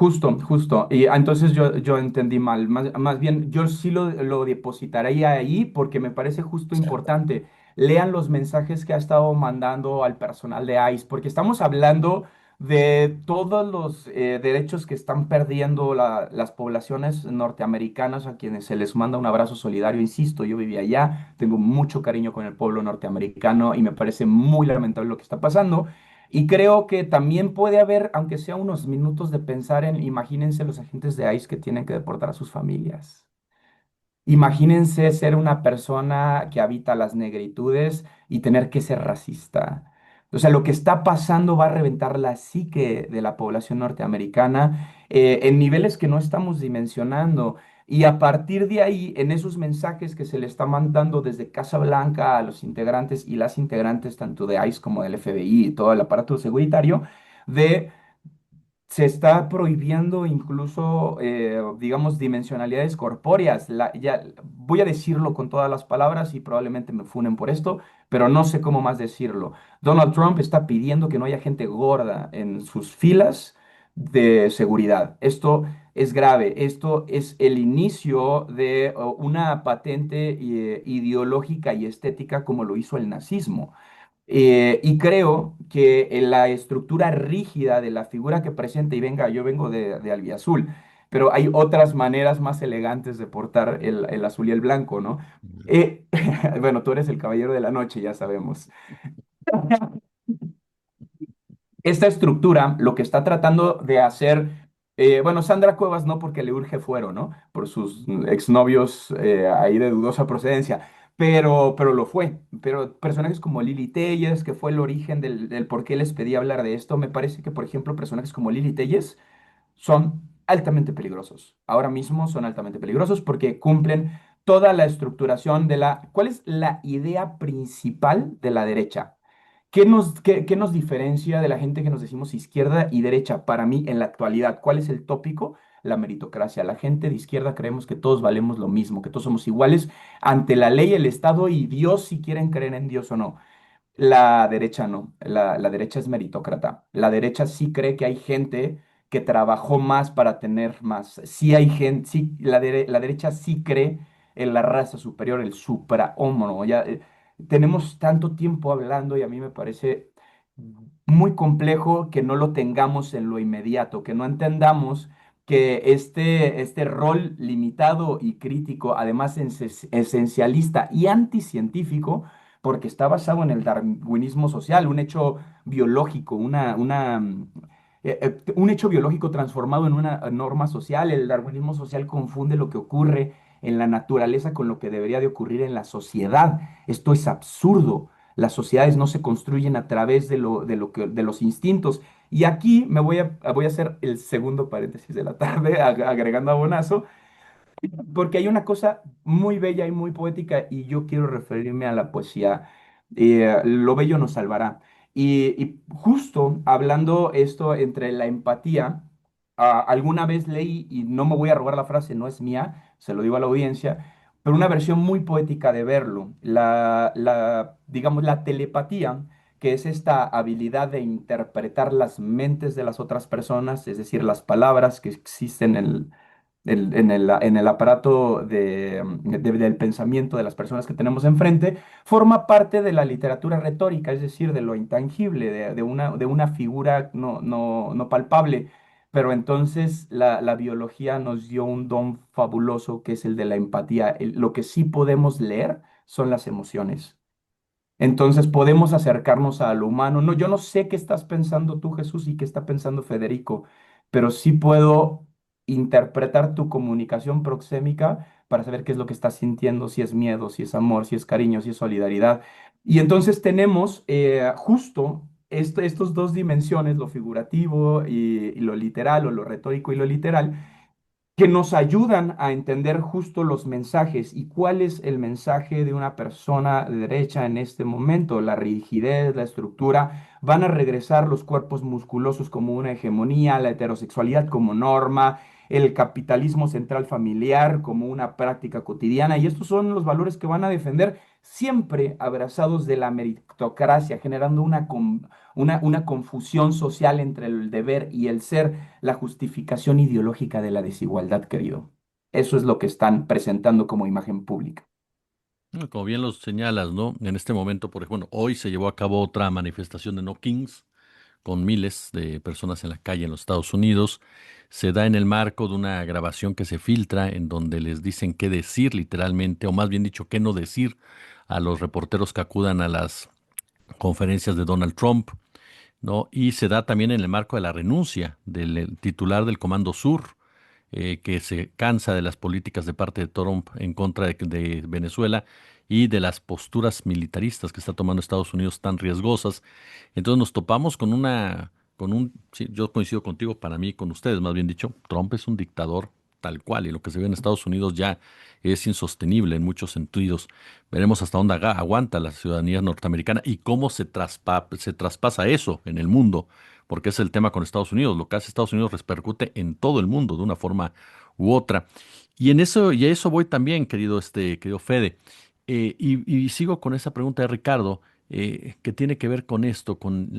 S2: justo, justo. Y entonces yo entendí mal. Más bien, yo sí lo depositaría ahí porque me parece justo importante. lean los mensajes que ha estado mandando al personal de ICE, porque estamos hablando de todos los derechos que están perdiendo las poblaciones norteamericanas a quienes se les manda un abrazo solidario. Insisto, yo viví allá, tengo mucho cariño con el pueblo norteamericano y me parece muy lamentable lo que está pasando. Y creo que también puede haber, aunque sea unos minutos de pensar en, imagínense los agentes de ICE que tienen que deportar a sus familias. Imagínense ser una persona que habita las negritudes y tener que ser racista. O sea, lo que está pasando va a reventar la psique de la población norteamericana en niveles que no estamos dimensionando. Y a partir de ahí, en esos mensajes que se le está mandando desde Casa Blanca a los integrantes y las integrantes tanto de ICE como del FBI y todo el aparato securitario, de se está prohibiendo incluso, digamos, dimensionalidades corpóreas. Ya, voy a decirlo con todas las palabras y probablemente me funen por esto, pero no sé cómo más decirlo. Donald Trump está pidiendo que no haya gente gorda en sus filas de seguridad. Esto es grave. Esto es el inicio de una patente ideológica y estética como lo hizo el nazismo. Y creo que en la estructura rígida de la figura que presenta, y venga, yo vengo de albiazul, pero hay otras maneras más elegantes de portar el azul y el blanco, ¿no? Eh, bueno, tú eres el caballero de la noche, ya sabemos. Esta estructura lo que está tratando de hacer, bueno, Sandra Cuevas no porque le urge fuero, ¿no? Por sus exnovios ahí de dudosa procedencia, pero lo fue. Pero personajes como Lili Telles, que fue el origen del por qué les pedí hablar de esto, me parece que, por ejemplo, personajes como Lili Telles son altamente peligrosos. Ahora mismo son altamente peligrosos porque cumplen toda la estructuración de la... ¿Cuál es la idea principal de la derecha? ¿Qué nos diferencia de la gente que nos decimos izquierda y derecha? Para mí, en la actualidad, ¿cuál es el tópico? La meritocracia. La gente de izquierda creemos que todos valemos lo mismo, que todos somos iguales ante la ley, el Estado y Dios, si quieren creer en Dios o no. La derecha no, la derecha es meritócrata. La derecha sí cree que hay gente que trabajó más para tener más. Sí hay gente, sí, la derecha sí cree en la raza superior, el suprahomo. Ya tenemos tanto tiempo hablando y a mí me parece muy complejo que no lo tengamos en lo inmediato, que no entendamos que este rol limitado y crítico, además esencialista y anticientífico, porque está basado en el darwinismo social, un hecho biológico, un hecho biológico transformado en una norma social. El darwinismo social confunde lo que ocurre en la naturaleza con lo que debería de ocurrir en la sociedad. Esto es absurdo. Las sociedades no se construyen a través de los instintos. Y aquí voy a hacer el segundo paréntesis de la tarde, agregando a Bonazo, porque hay una cosa muy bella y muy poética y yo quiero referirme a la poesía. Lo bello nos salvará. Y justo hablando esto entre la empatía, alguna vez leí, y no me voy a robar la frase, no es mía, se lo digo a la audiencia, pero una versión muy poética de verlo. Digamos, la telepatía, que es esta habilidad de interpretar las mentes de las otras personas, es decir, las palabras que existen en el aparato del pensamiento de las personas que tenemos enfrente, forma parte de la literatura retórica, es decir, de lo intangible, de una figura no palpable. Pero entonces la biología nos dio un don fabuloso que es el de la empatía. Lo que sí podemos leer son las emociones. Entonces podemos acercarnos a lo humano. No, yo no sé qué estás pensando tú, Jesús, y qué está pensando Federico, pero sí puedo interpretar tu comunicación proxémica para saber qué es lo que estás sintiendo, si es miedo, si es amor, si es cariño, si es solidaridad. Y entonces tenemos justo estos dos dimensiones, lo figurativo y lo literal, o lo retórico y lo literal, que nos ayudan a entender justo los mensajes y cuál es el mensaje de una persona de derecha en este momento. La rigidez, la estructura, van a regresar los cuerpos musculosos como una hegemonía, la heterosexualidad como norma, el capitalismo central familiar como una práctica cotidiana, y estos son los valores que van a defender siempre abrazados de la meritocracia, generando una confusión social entre el deber y el ser, la justificación ideológica de la desigualdad, querido. Eso es lo que están presentando como imagen pública.
S1: Como bien lo señalas, ¿no? En este momento, por ejemplo, hoy se llevó a cabo otra manifestación de No Kings con miles de personas en la calle en los Estados Unidos. Se da en el marco de una grabación que se filtra en donde les dicen qué decir literalmente, o más bien dicho, qué no decir a los reporteros que acudan a las conferencias de Donald Trump, ¿no? Y se da también en el marco de la renuncia del titular del Comando Sur, que se cansa de las políticas de parte de Trump en contra de Venezuela y de las posturas militaristas que está tomando Estados Unidos tan riesgosas. Entonces nos topamos sí, yo coincido contigo, para mí, con ustedes, más bien dicho, Trump es un dictador tal cual y lo que se ve en Estados Unidos ya es insostenible en muchos sentidos. Veremos hasta dónde aguanta la ciudadanía norteamericana y cómo se traspasa eso en el mundo, porque es el tema con Estados Unidos. Lo que hace Estados Unidos repercute en todo el mundo de una forma u otra. Y a eso voy también, querido Fede. Y sigo con esa pregunta de Ricardo, que tiene que ver con esto, con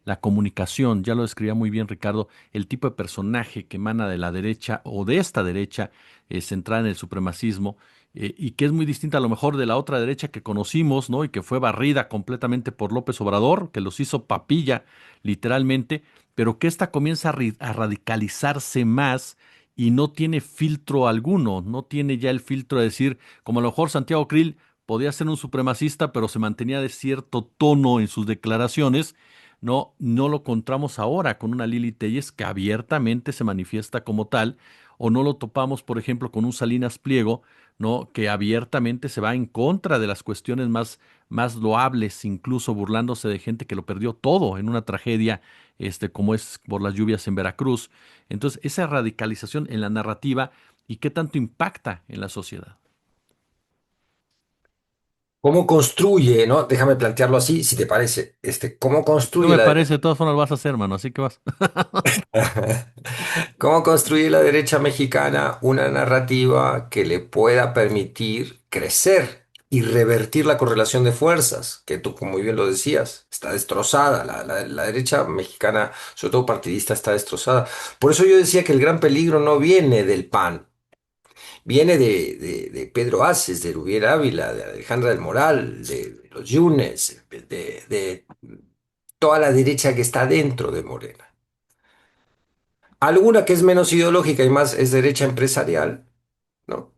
S1: la comunicación. Ya lo describía muy bien Ricardo, el tipo de personaje que emana de la derecha o de esta derecha centrada en el supremacismo, y que es muy distinta a lo mejor de la otra derecha que conocimos, ¿no? Y que fue barrida completamente por López Obrador, que los hizo papilla, literalmente, pero que esta comienza a radicalizarse más y no tiene filtro alguno, no tiene ya el filtro de decir, como a lo mejor Santiago Krill podía ser un supremacista, pero se mantenía de cierto tono en sus declaraciones. No lo encontramos ahora con una Lili Telles que abiertamente se manifiesta como tal, o no lo topamos, por ejemplo, con un Salinas Pliego, ¿no? Que abiertamente se va en contra de las cuestiones más loables, incluso burlándose de gente que lo perdió todo en una tragedia, como es por las lluvias en Veracruz. Entonces, esa radicalización en la narrativa y qué tanto impacta en la sociedad.
S3: ¿Cómo construye, no? Déjame plantearlo así, si te parece. ¿Cómo
S1: No
S3: construye
S1: me
S3: la
S1: parece,
S3: derecha?
S1: de todas formas lo vas a hacer, hermano, así que vas.
S3: ¿Cómo construye la derecha mexicana una narrativa que le pueda permitir crecer y revertir la correlación de fuerzas? Que tú, como muy bien lo decías, está destrozada. La derecha mexicana, sobre todo partidista, está destrozada. Por eso yo decía que el gran peligro no viene del PAN, viene de Pedro Aces, de Rubiera Ávila, de Alejandra del Moral, de los Yunes, de toda la derecha que está dentro de Morena. Alguna que es menos ideológica y más es derecha empresarial, ¿no?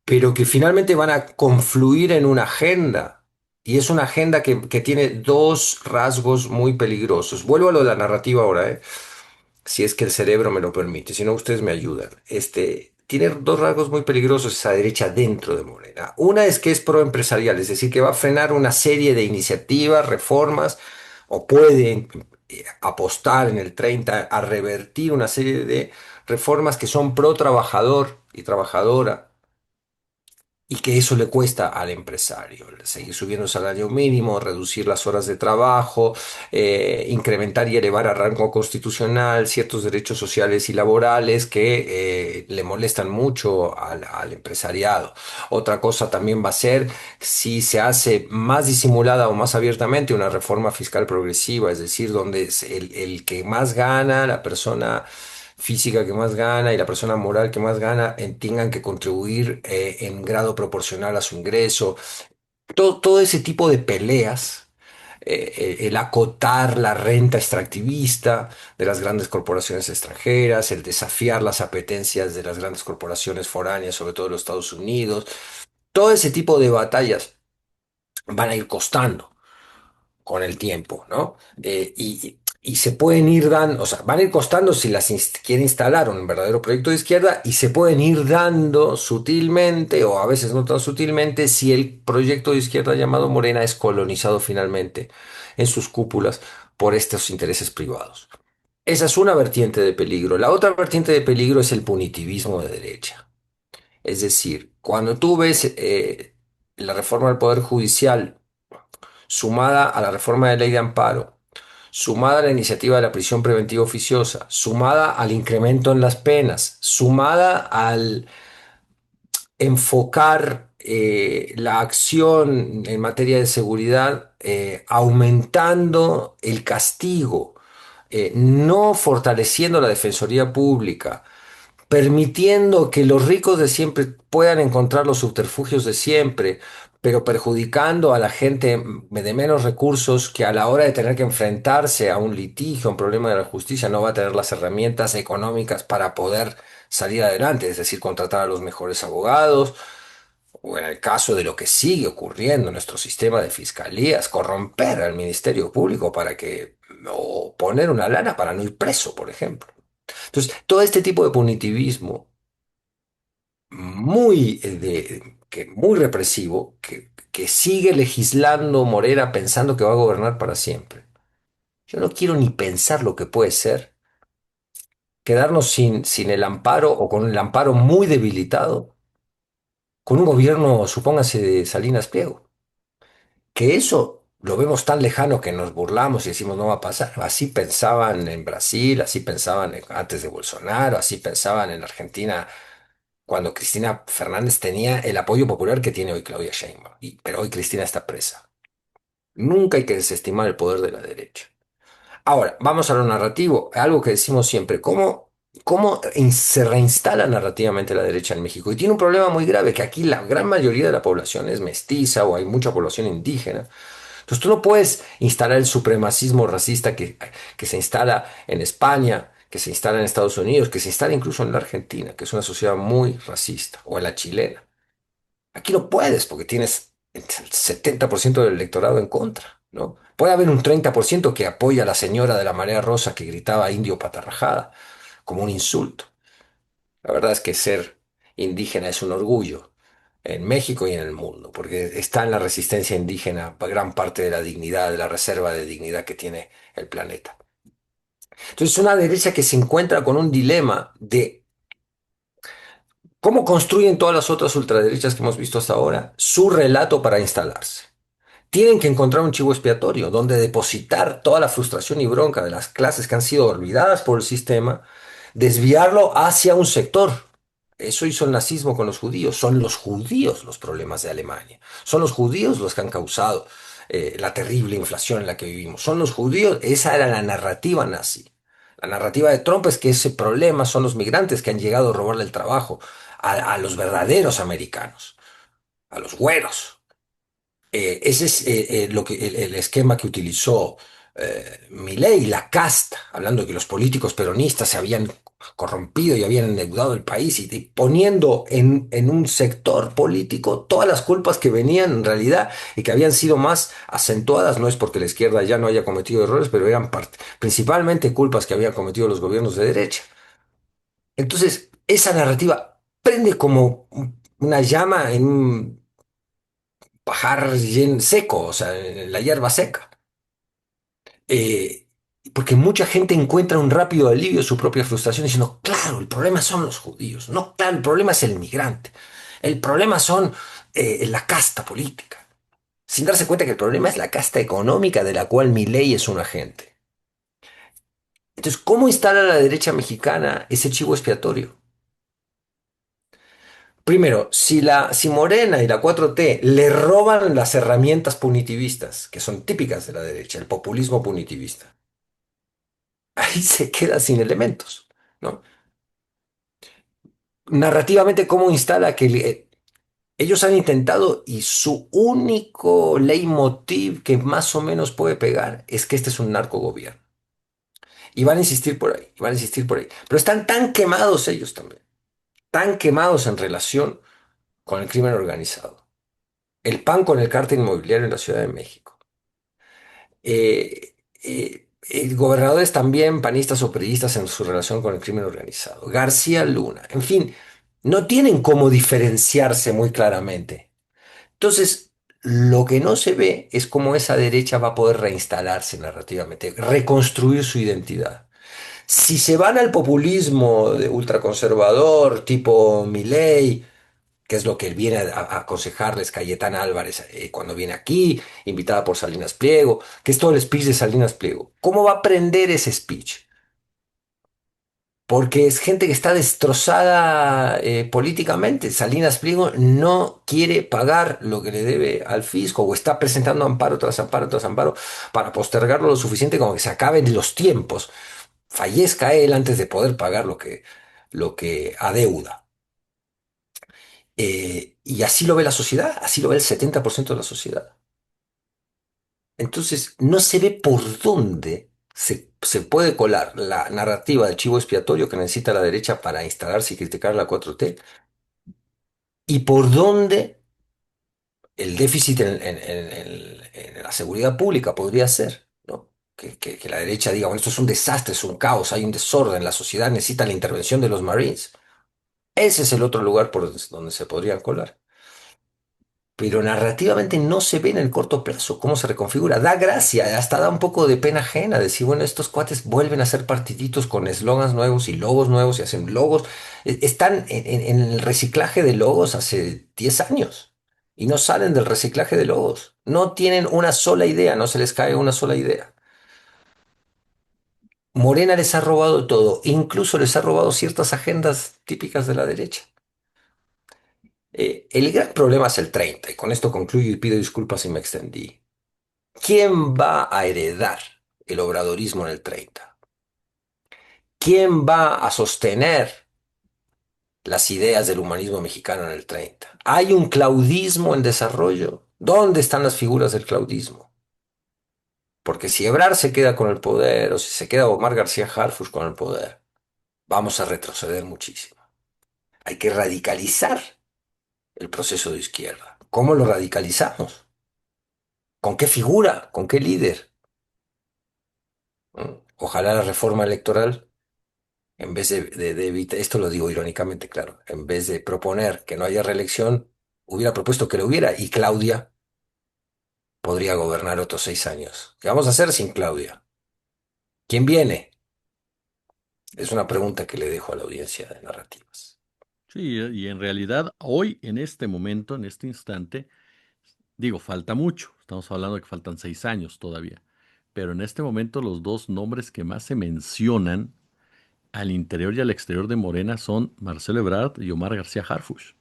S3: Pero que finalmente van a confluir en una agenda. Y es una agenda que tiene dos rasgos muy peligrosos. Vuelvo a lo de la narrativa ahora, ¿eh? Si es que el cerebro me lo permite, si no ustedes me ayudan. Tiene dos rasgos muy peligrosos esa derecha dentro de Morena. Una es que es proempresarial, es decir, que va a frenar una serie de iniciativas, reformas, o puede apostar en el 30 a revertir una serie de reformas que son pro trabajador y trabajadora y que eso le cuesta al empresario. Seguir subiendo el salario mínimo, reducir las horas de trabajo, incrementar y elevar a rango constitucional ciertos derechos sociales y laborales que le molestan mucho al empresariado. Otra cosa también va a ser si se hace más disimulada o más abiertamente una reforma fiscal progresiva, es decir, donde es el que más gana, la persona física que más gana y la persona moral que más gana tengan que contribuir en grado proporcional a su ingreso. Todo ese tipo de peleas, el acotar la renta extractivista de las grandes corporaciones extranjeras, el desafiar las apetencias de las grandes corporaciones foráneas, sobre todo de los Estados Unidos, todo ese tipo de batallas van a ir costando con el tiempo, ¿no? Y se pueden ir dando, o sea, van a ir costando si quiere instalar un verdadero proyecto de izquierda y se pueden ir dando sutilmente o a veces no tan sutilmente si el proyecto de izquierda llamado Morena es colonizado finalmente en sus cúpulas por estos intereses privados. Esa es una vertiente de peligro. La otra vertiente de peligro es el punitivismo de derecha. Es decir, cuando tú ves la reforma del Poder Judicial sumada a la reforma de ley de amparo, sumada a la iniciativa de la prisión preventiva oficiosa, sumada al incremento en las penas, sumada al enfocar la acción en materia de seguridad, aumentando el castigo, no fortaleciendo la defensoría pública, permitiendo que los ricos de siempre puedan encontrar los subterfugios de siempre, pero perjudicando a la gente de menos recursos que a la hora de tener que enfrentarse a un litigio, a un problema de la justicia, no va a tener las herramientas económicas para poder salir adelante, es decir, contratar a los mejores abogados, o en el caso de lo que sigue ocurriendo en nuestro sistema de fiscalías, corromper al Ministerio Público para que, o poner una lana para no ir preso, por ejemplo. Entonces, todo este tipo de punitivismo muy represivo, que sigue legislando Morena pensando que va a gobernar para siempre. Yo no quiero ni pensar lo que puede ser quedarnos sin el amparo o con el amparo muy debilitado, con un gobierno, supóngase, de Salinas Pliego. Que eso lo vemos tan lejano que nos burlamos y decimos no va a pasar. Así pensaban en Brasil, así pensaban antes de Bolsonaro, así pensaban en Argentina cuando Cristina Fernández tenía el apoyo popular que tiene hoy Claudia Sheinbaum. Pero hoy Cristina está presa. Nunca hay que desestimar el poder de la derecha. Ahora, vamos a lo narrativo, algo que decimos siempre, ¿cómo se reinstala narrativamente la derecha en México? Y tiene un problema muy grave, que aquí la gran mayoría de la población es mestiza o hay mucha población indígena. Entonces tú no puedes instalar el supremacismo racista que se instala en España, que se instala en Estados Unidos, que se instala incluso en la Argentina, que es una sociedad muy racista, o en la chilena. Aquí no puedes porque tienes el 70% del electorado en contra, ¿no? Puede haber un 30% que apoya a la señora de la marea rosa que gritaba indio patarrajada como un insulto. La verdad es que ser indígena es un orgullo en México y en el mundo, porque está en la resistencia indígena gran parte de la dignidad, de la reserva de dignidad que tiene el planeta. Entonces, una derecha que se encuentra con un dilema de cómo construyen todas las otras ultraderechas que hemos visto hasta ahora su relato para instalarse. Tienen que encontrar un chivo expiatorio donde depositar toda la frustración y bronca de las clases que han sido olvidadas por el sistema, desviarlo hacia un sector. Eso hizo el nazismo con los judíos. Son los judíos los problemas de Alemania. Son los judíos los que han causado la terrible inflación en la que vivimos. Son los judíos. Esa era la narrativa nazi. La narrativa de Trump es que ese problema son los migrantes que han llegado a robarle el trabajo a los verdaderos americanos, a los güeros. Ese es el esquema que utilizó Milei, la casta, hablando de que los políticos peronistas se habían corrompido y habían endeudado el país y poniendo en un sector político todas las culpas que venían en realidad y que habían sido más acentuadas, no es porque la izquierda ya no haya cometido errores, pero eran principalmente culpas que habían cometido los gobiernos de derecha. Entonces, esa narrativa prende como una llama en un pajar seco, o sea, en la hierba seca. Eh, Porque mucha gente encuentra un rápido alivio a su propia frustración diciendo, claro, el problema son los judíos, no, claro, el problema es el migrante, el problema son la casta política, sin darse cuenta que el problema es la casta económica de la cual Milei es un agente. Entonces, ¿cómo instala la derecha mexicana ese chivo expiatorio? Primero, si Morena y la 4T le roban las herramientas punitivistas, que son típicas de la derecha, el populismo punitivista, ahí se queda sin elementos, ¿no? Narrativamente, ¿cómo instala que ellos han intentado y su único leitmotiv que más o menos puede pegar es que este es un narcogobierno? Y van a insistir por ahí, y van a insistir por ahí. Pero están tan quemados ellos también, tan quemados en relación con el crimen organizado. El PAN con el cártel inmobiliario en la Ciudad de México. Gobernadores también panistas o priistas en su relación con el crimen organizado. García Luna, en fin, no tienen cómo diferenciarse muy claramente. Entonces, lo que no se ve es cómo esa derecha va a poder reinstalarse narrativamente, reconstruir su identidad. Si se van al populismo de ultraconservador, tipo Milei, que es lo que viene a aconsejarles Cayetana Álvarez cuando viene aquí, invitada por Salinas Pliego, que es todo el speech de Salinas Pliego. ¿Cómo va a aprender ese speech? Porque es gente que está destrozada políticamente. Salinas Pliego no quiere pagar lo que le debe al fisco o está presentando amparo tras amparo tras amparo para postergarlo lo suficiente como que se acaben los tiempos, fallezca él antes de poder pagar lo que lo que adeuda. Y así lo ve la sociedad, así lo ve el 70% de la sociedad. Entonces, no se ve por dónde se puede colar la narrativa del chivo expiatorio que necesita la derecha para instalarse y criticar la 4T y por dónde el déficit en la seguridad pública podría ser, ¿no? Que la derecha diga, bueno, esto es un desastre, es un caos, hay un desorden, la sociedad necesita la intervención de los Marines. Ese es el otro lugar por donde se podrían colar. Pero narrativamente no se ve en el corto plazo cómo se reconfigura. Da gracia, hasta da un poco de pena ajena decir, bueno, estos cuates vuelven a hacer partiditos con eslogans nuevos y logos nuevos y hacen logos. Están en el reciclaje de logos hace 10 años y no salen del reciclaje de logos. No tienen una sola idea, no se les cae una sola idea. Morena les ha robado todo, incluso les ha robado ciertas agendas típicas de la derecha. El gran problema es el 30 y con esto concluyo y pido disculpas si me extendí. ¿Quién va a heredar el obradorismo en el 30? ¿Quién va a sostener las ideas del humanismo mexicano en el 30? ¿Hay un claudismo en desarrollo? ¿Dónde están las figuras del claudismo? Porque si Ebrard se queda con el poder o si se queda Omar García Harfuch con el poder, vamos a retroceder muchísimo. Hay que radicalizar el proceso de izquierda. ¿Cómo lo radicalizamos? ¿Con qué figura? ¿Con qué líder? ¿Mm? Ojalá la reforma electoral, en vez de evitar, esto lo digo irónicamente, claro, en vez de proponer que no haya reelección, hubiera propuesto que lo hubiera y Claudia podría gobernar otros 6 años. ¿Qué vamos a hacer sin Claudia? ¿Quién viene? Es una pregunta que le dejo a la audiencia de narrativas.
S1: Sí, y en realidad hoy, en este momento, en este instante, digo, falta mucho. Estamos hablando de que faltan 6 años todavía. Pero en este momento los dos nombres que más se mencionan al interior y al exterior de Morena son Marcelo Ebrard y Omar García Harfuch.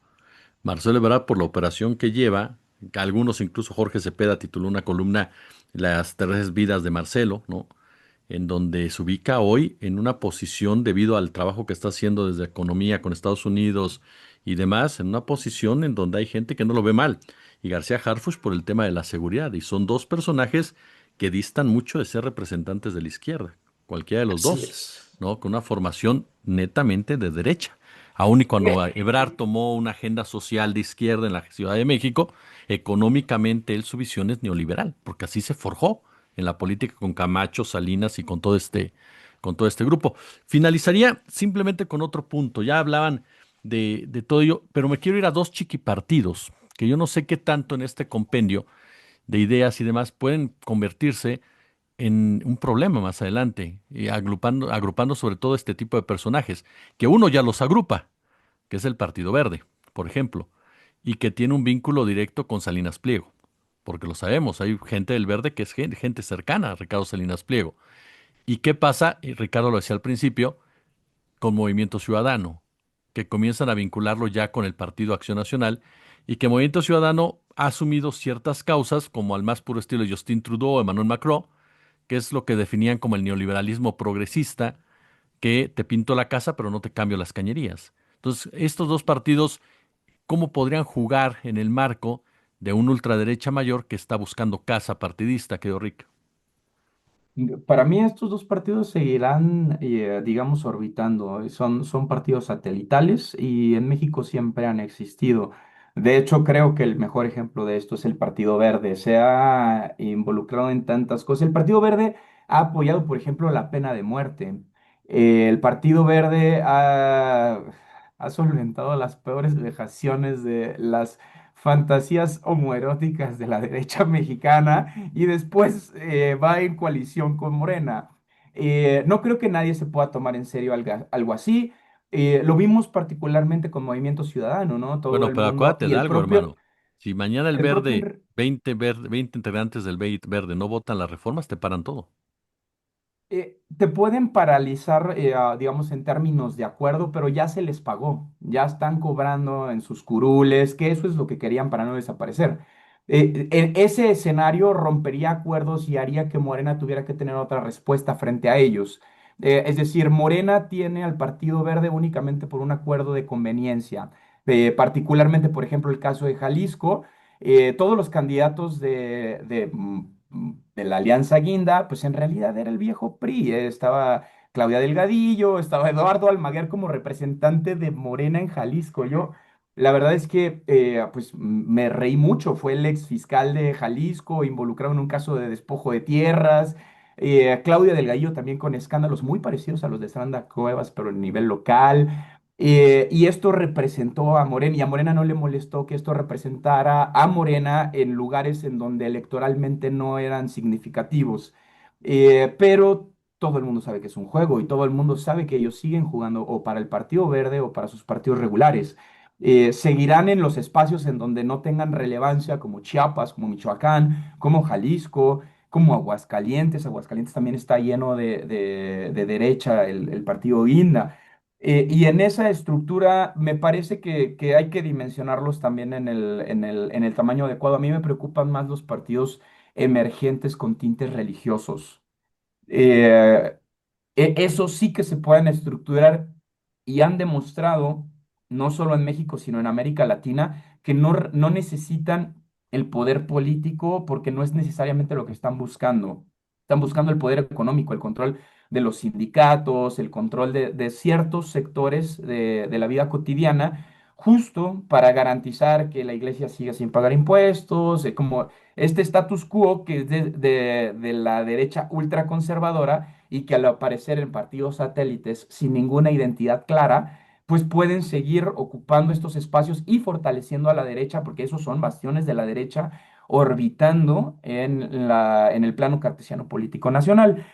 S1: Marcelo Ebrard por la operación que lleva, que algunos, incluso Jorge Cepeda tituló una columna Las 3 vidas de Marcelo, ¿no? En donde se ubica hoy en una posición debido al trabajo que está haciendo desde economía con Estados Unidos y demás, en una posición en donde hay gente que no lo ve mal. Y García Harfuch por el tema de la seguridad. Y son dos personajes que distan mucho de ser representantes de la izquierda, cualquiera de los
S3: Así
S1: dos,
S3: es.
S1: ¿no? Con una formación netamente de derecha. Aun y cuando Ebrard tomó una agenda social de izquierda en la Ciudad de México, económicamente él su visión es neoliberal, porque así se forjó en la política con Camacho, Salinas y con todo este grupo. Finalizaría simplemente con otro punto. Ya hablaban de todo ello, pero me quiero ir a dos chiquipartidos, que yo no sé qué tanto en este compendio de ideas y demás pueden convertirse en un problema más adelante, y agrupando sobre todo este tipo de personajes, que uno ya los agrupa, que es el Partido Verde, por ejemplo, y que tiene un vínculo directo con Salinas Pliego, porque lo sabemos, hay gente del Verde que es gente cercana a Ricardo Salinas Pliego. ¿Y qué pasa? Y Ricardo lo decía al principio, con Movimiento Ciudadano, que comienzan a vincularlo ya con el Partido Acción Nacional y que Movimiento Ciudadano ha asumido ciertas causas, como al más puro estilo de Justin Trudeau o Emmanuel Macron, que es lo que definían como el neoliberalismo progresista, que te pinto la casa pero no te cambio las cañerías. Entonces, estos dos partidos, ¿cómo podrían jugar en el marco de una ultraderecha mayor que está buscando casa partidista, quedó Rick?
S2: Para mí estos dos partidos seguirán, digamos, orbitando. Son partidos satelitales y en México siempre han existido. De hecho, creo que el mejor ejemplo de esto es el Partido Verde. Se ha involucrado en tantas cosas. El Partido Verde ha apoyado, por ejemplo, la pena de muerte. El Partido Verde ha solventado las peores vejaciones de las fantasías homoeróticas de la derecha mexicana y después va en coalición con Morena. No creo que nadie se pueda tomar en serio algo así. Lo vimos particularmente con Movimiento Ciudadano, ¿no? Todo
S1: Bueno,
S2: el
S1: pero
S2: mundo
S1: acuérdate de algo, hermano. Si mañana
S2: el propio
S1: 20 integrantes del Verde no votan las reformas, te paran todo.
S2: te pueden paralizar, digamos, en términos de acuerdo, pero ya se les pagó, ya están cobrando en sus curules, que eso es lo que querían para no desaparecer. En ese escenario rompería acuerdos y haría que Morena tuviera que tener otra respuesta frente a ellos. Es decir, Morena tiene al Partido Verde únicamente por un acuerdo de conveniencia. Particularmente, por ejemplo, el caso de Jalisco, todos los candidatos de la Alianza Guinda, pues en realidad era el viejo PRI. Estaba Claudia Delgadillo, estaba Eduardo Almaguer como representante de Morena en Jalisco. La verdad es que pues me reí mucho. Fue el ex fiscal de Jalisco involucrado en un caso de despojo de tierras. Claudia Delgadillo también con escándalos muy parecidos a los de Sandra Cuevas, pero a nivel local. Y esto representó a Morena, y a Morena no le molestó que esto representara a Morena en lugares en donde electoralmente no eran significativos. Pero todo el mundo sabe que es un juego y todo el mundo sabe que ellos siguen jugando o para el Partido Verde o para sus partidos regulares. Seguirán en los espacios en donde no tengan relevancia, como Chiapas, como Michoacán, como Jalisco, como Aguascalientes. Aguascalientes también está lleno de derecha, el partido Guinda. Y en esa estructura me parece que hay que dimensionarlos también en el tamaño adecuado. A mí me preocupan más los partidos emergentes con tintes religiosos. Eh, Eso sí que se pueden estructurar y han demostrado, no solo en México, sino en América Latina, que no necesitan el poder político porque no es necesariamente lo que están buscando. Están buscando el poder económico, el control de los sindicatos, el control de ciertos sectores de la vida cotidiana, justo para garantizar que la iglesia siga sin pagar impuestos, como este status quo que es de la derecha ultraconservadora y que al aparecer en partidos satélites sin ninguna identidad clara, pues pueden seguir ocupando estos espacios y fortaleciendo a la derecha, porque esos son bastiones de la derecha orbitando en el plano cartesiano político nacional.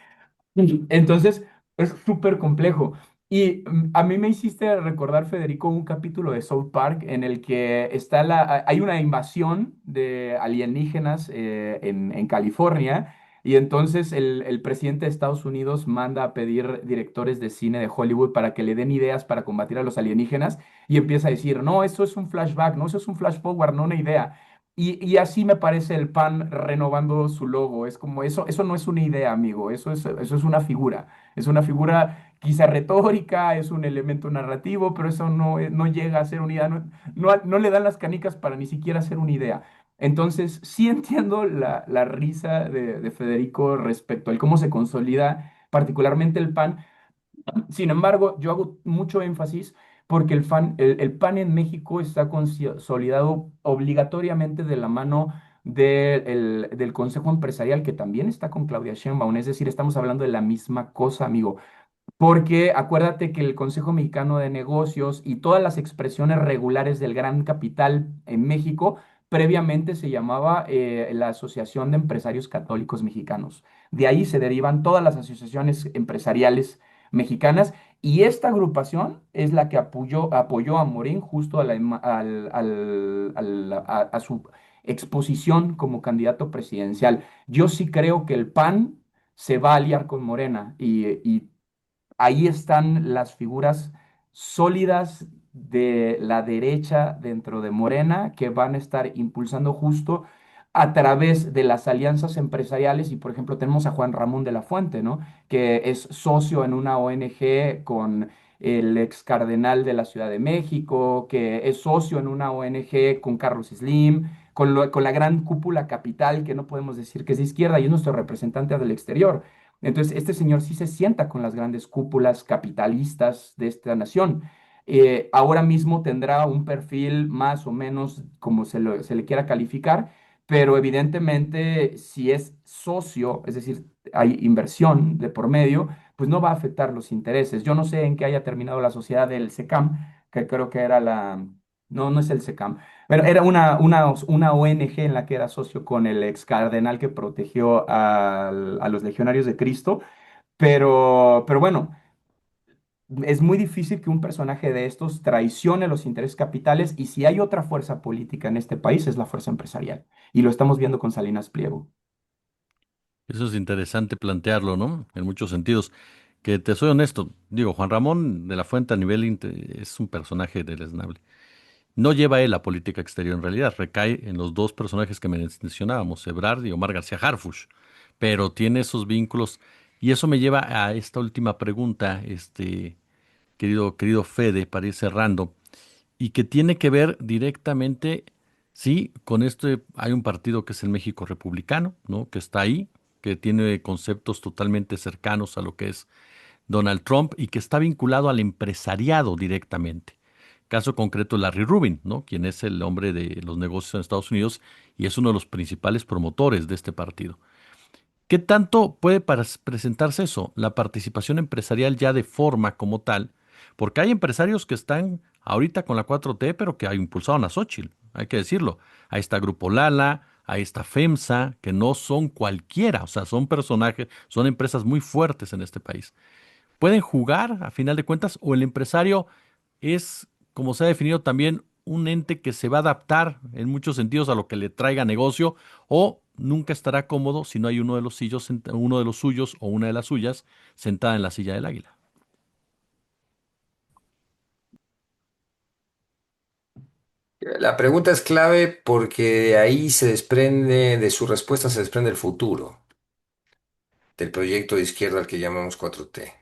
S2: Entonces, es súper complejo. Y a mí me hiciste recordar, Federico, un capítulo de South Park en el que hay una invasión de alienígenas en California, y entonces el presidente de Estados Unidos manda a pedir directores de cine de Hollywood para que le den ideas para combatir a los alienígenas, y empieza a decir, no, eso es un flashback, no, eso es un flash forward, no una idea. Y así me parece el PAN renovando su logo. Es como eso no es una idea, amigo, eso es una figura. Es una figura quizá retórica, es un elemento narrativo, pero eso no llega a ser una idea, no le dan las canicas para ni siquiera ser una idea. Entonces, sí entiendo la risa de Federico respecto al cómo se consolida particularmente el PAN. Sin embargo, yo hago mucho énfasis porque el PAN en México está consolidado obligatoriamente de la mano del Consejo Empresarial, que también está con Claudia Sheinbaum. Es decir, estamos hablando de la misma cosa, amigo. Porque acuérdate que el Consejo Mexicano de Negocios y todas las expresiones regulares del gran capital en México previamente se llamaba la Asociación de Empresarios Católicos Mexicanos. De ahí se derivan todas las asociaciones empresariales mexicanas, y esta agrupación es la que apoyó a Morén justo a su exposición como candidato presidencial. Yo sí creo que el PAN se va a aliar con Morena, y ahí están las figuras sólidas de la derecha dentro de Morena que van a estar impulsando justo a través de las alianzas empresariales. Y por ejemplo tenemos a Juan Ramón de la Fuente, ¿no? Que es socio en una ONG con el ex cardenal de la Ciudad de México, que es socio en una ONG con Carlos Slim, con la gran cúpula capital, que no podemos decir que es de izquierda, y es nuestro representante del exterior. Entonces, este señor sí se sienta con las grandes cúpulas capitalistas de esta nación. Ahora mismo tendrá un perfil más o menos como se le quiera calificar, pero evidentemente si es socio, es decir, hay inversión de por medio, pues no va a afectar los intereses. Yo no sé en qué haya terminado la sociedad del SECAM, que creo que era No, no es el SECAM, pero era una ONG en la que era socio con el ex cardenal que protegió a los legionarios de Cristo. Pero bueno, es muy difícil que un personaje de estos traicione los intereses capitales, y si hay otra fuerza política en este país es la fuerza empresarial. Y lo estamos viendo con Salinas Pliego.
S1: Eso es interesante plantearlo, ¿no? En muchos sentidos. Que te soy honesto, digo, Juan Ramón de la Fuente a nivel es un personaje deleznable. No lleva él la política exterior en realidad, recae en los dos personajes que mencionábamos, Ebrard y Omar García Harfuch, pero tiene esos vínculos Y eso me lleva a esta última pregunta, querido Fede, para ir cerrando, y que tiene que ver directamente, sí, con hay un partido que es el México Republicano, ¿no? Que está ahí, que tiene conceptos totalmente cercanos a lo que es Donald Trump y que está vinculado al empresariado directamente. Caso concreto, Larry Rubin, ¿no? Quien es el hombre de los negocios en Estados Unidos y es uno de los principales promotores de este partido. ¿Qué tanto puede presentarse eso? La participación empresarial ya de forma como tal, porque hay empresarios que están ahorita con la 4T, pero que ha impulsado a Xóchitl, hay que decirlo. Ahí está Grupo Lala, ahí está FEMSA, que no son cualquiera, o sea, son personajes, son empresas muy fuertes en este país. ¿Pueden jugar a final de cuentas o el empresario es, como se ha definido también, un ente que se va a adaptar en muchos sentidos a lo que le traiga negocio o nunca estará cómodo si no hay uno de los uno de los suyos o una de las suyas sentada en la silla del águila?
S3: La pregunta es clave porque de ahí se desprende, de su respuesta se desprende el futuro del proyecto de izquierda al que llamamos 4T.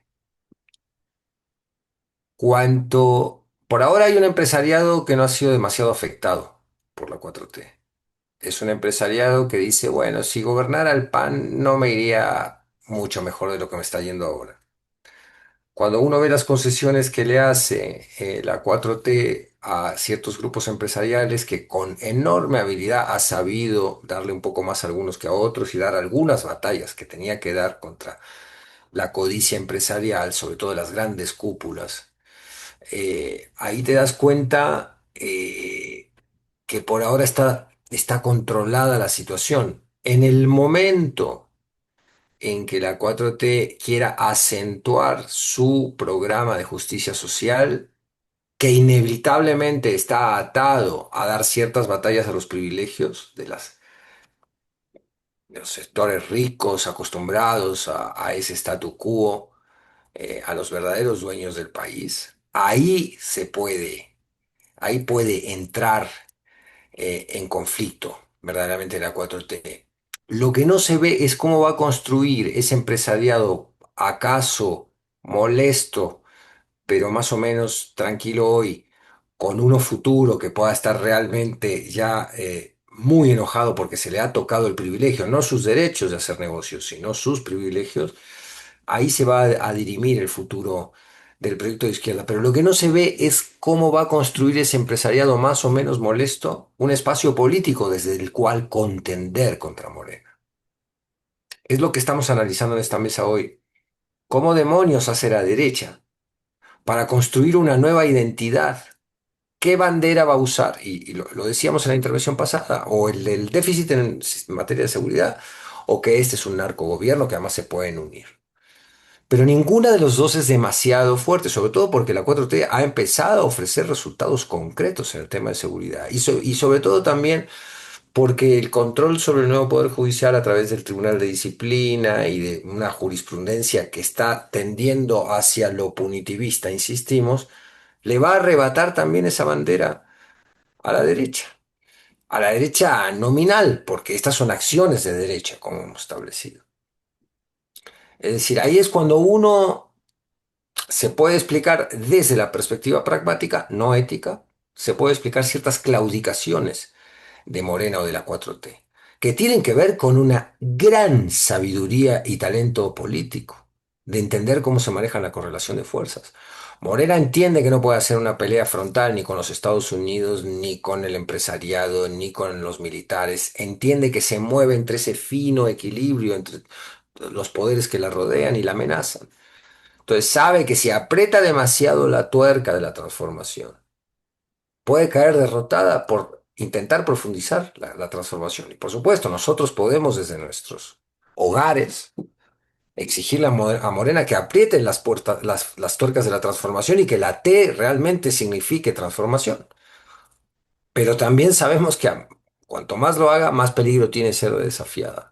S3: Por ahora hay un empresariado que no ha sido demasiado afectado por la 4T. Es un empresariado que dice, bueno, si gobernara el PAN no me iría mucho mejor de lo que me está yendo ahora. Cuando uno ve las concesiones que le hace la 4T a ciertos grupos empresariales que con enorme habilidad ha sabido darle un poco más a algunos que a otros y dar algunas batallas que tenía que dar contra la codicia empresarial, sobre todo de las grandes cúpulas, ahí te das cuenta que por ahora está controlada la situación. En el momento en que la 4T quiera acentuar su programa de justicia social, que inevitablemente está atado a dar ciertas batallas a los privilegios de los sectores ricos acostumbrados a ese statu quo, a los verdaderos dueños del país, ahí puede entrar en conflicto verdaderamente la 4T. Lo que no se ve es cómo va a construir ese empresariado, acaso molesto, pero más o menos tranquilo hoy, con uno futuro que pueda estar realmente ya muy enojado porque se le ha tocado el privilegio, no sus derechos de hacer negocios, sino sus privilegios. Ahí se va a dirimir el futuro del proyecto de izquierda. Pero lo que no se ve es cómo va a construir ese empresariado más o menos molesto un espacio político desde el cual contender contra Morena. Es lo que estamos analizando en esta mesa hoy. ¿Cómo demonios hace la derecha para construir una nueva identidad? ¿Qué bandera va a usar? Y lo decíamos en la intervención pasada, o el del déficit en materia de seguridad, o que este es un narcogobierno que además se pueden unir. Pero ninguna de los dos es demasiado fuerte, sobre todo porque la 4T ha empezado a ofrecer resultados concretos en el tema de seguridad. Y sobre todo también porque el control sobre el nuevo Poder Judicial a través del Tribunal de Disciplina y de una jurisprudencia que está tendiendo hacia lo punitivista, insistimos, le va a arrebatar también esa bandera a la derecha. A la derecha nominal, porque estas son acciones de derecha, como hemos establecido. Es decir, ahí es cuando uno se puede explicar desde la perspectiva pragmática, no ética, se puede explicar ciertas claudicaciones de Morena o de la 4T, que tienen que ver con una gran sabiduría y talento político, de entender cómo se maneja la correlación de fuerzas. Morena entiende que no puede hacer una pelea frontal ni con los Estados Unidos, ni con el empresariado, ni con los militares. Entiende que se mueve entre ese fino equilibrio entre los poderes que la rodean y la amenazan. Entonces sabe que si aprieta demasiado la tuerca de la transformación, puede caer derrotada por intentar profundizar la transformación. Y por supuesto, nosotros podemos desde nuestros hogares exigirle a Morena que aprieten las tuercas de la transformación y que la T realmente signifique transformación. Pero también sabemos que cuanto más lo haga, más peligro tiene ser desafiada.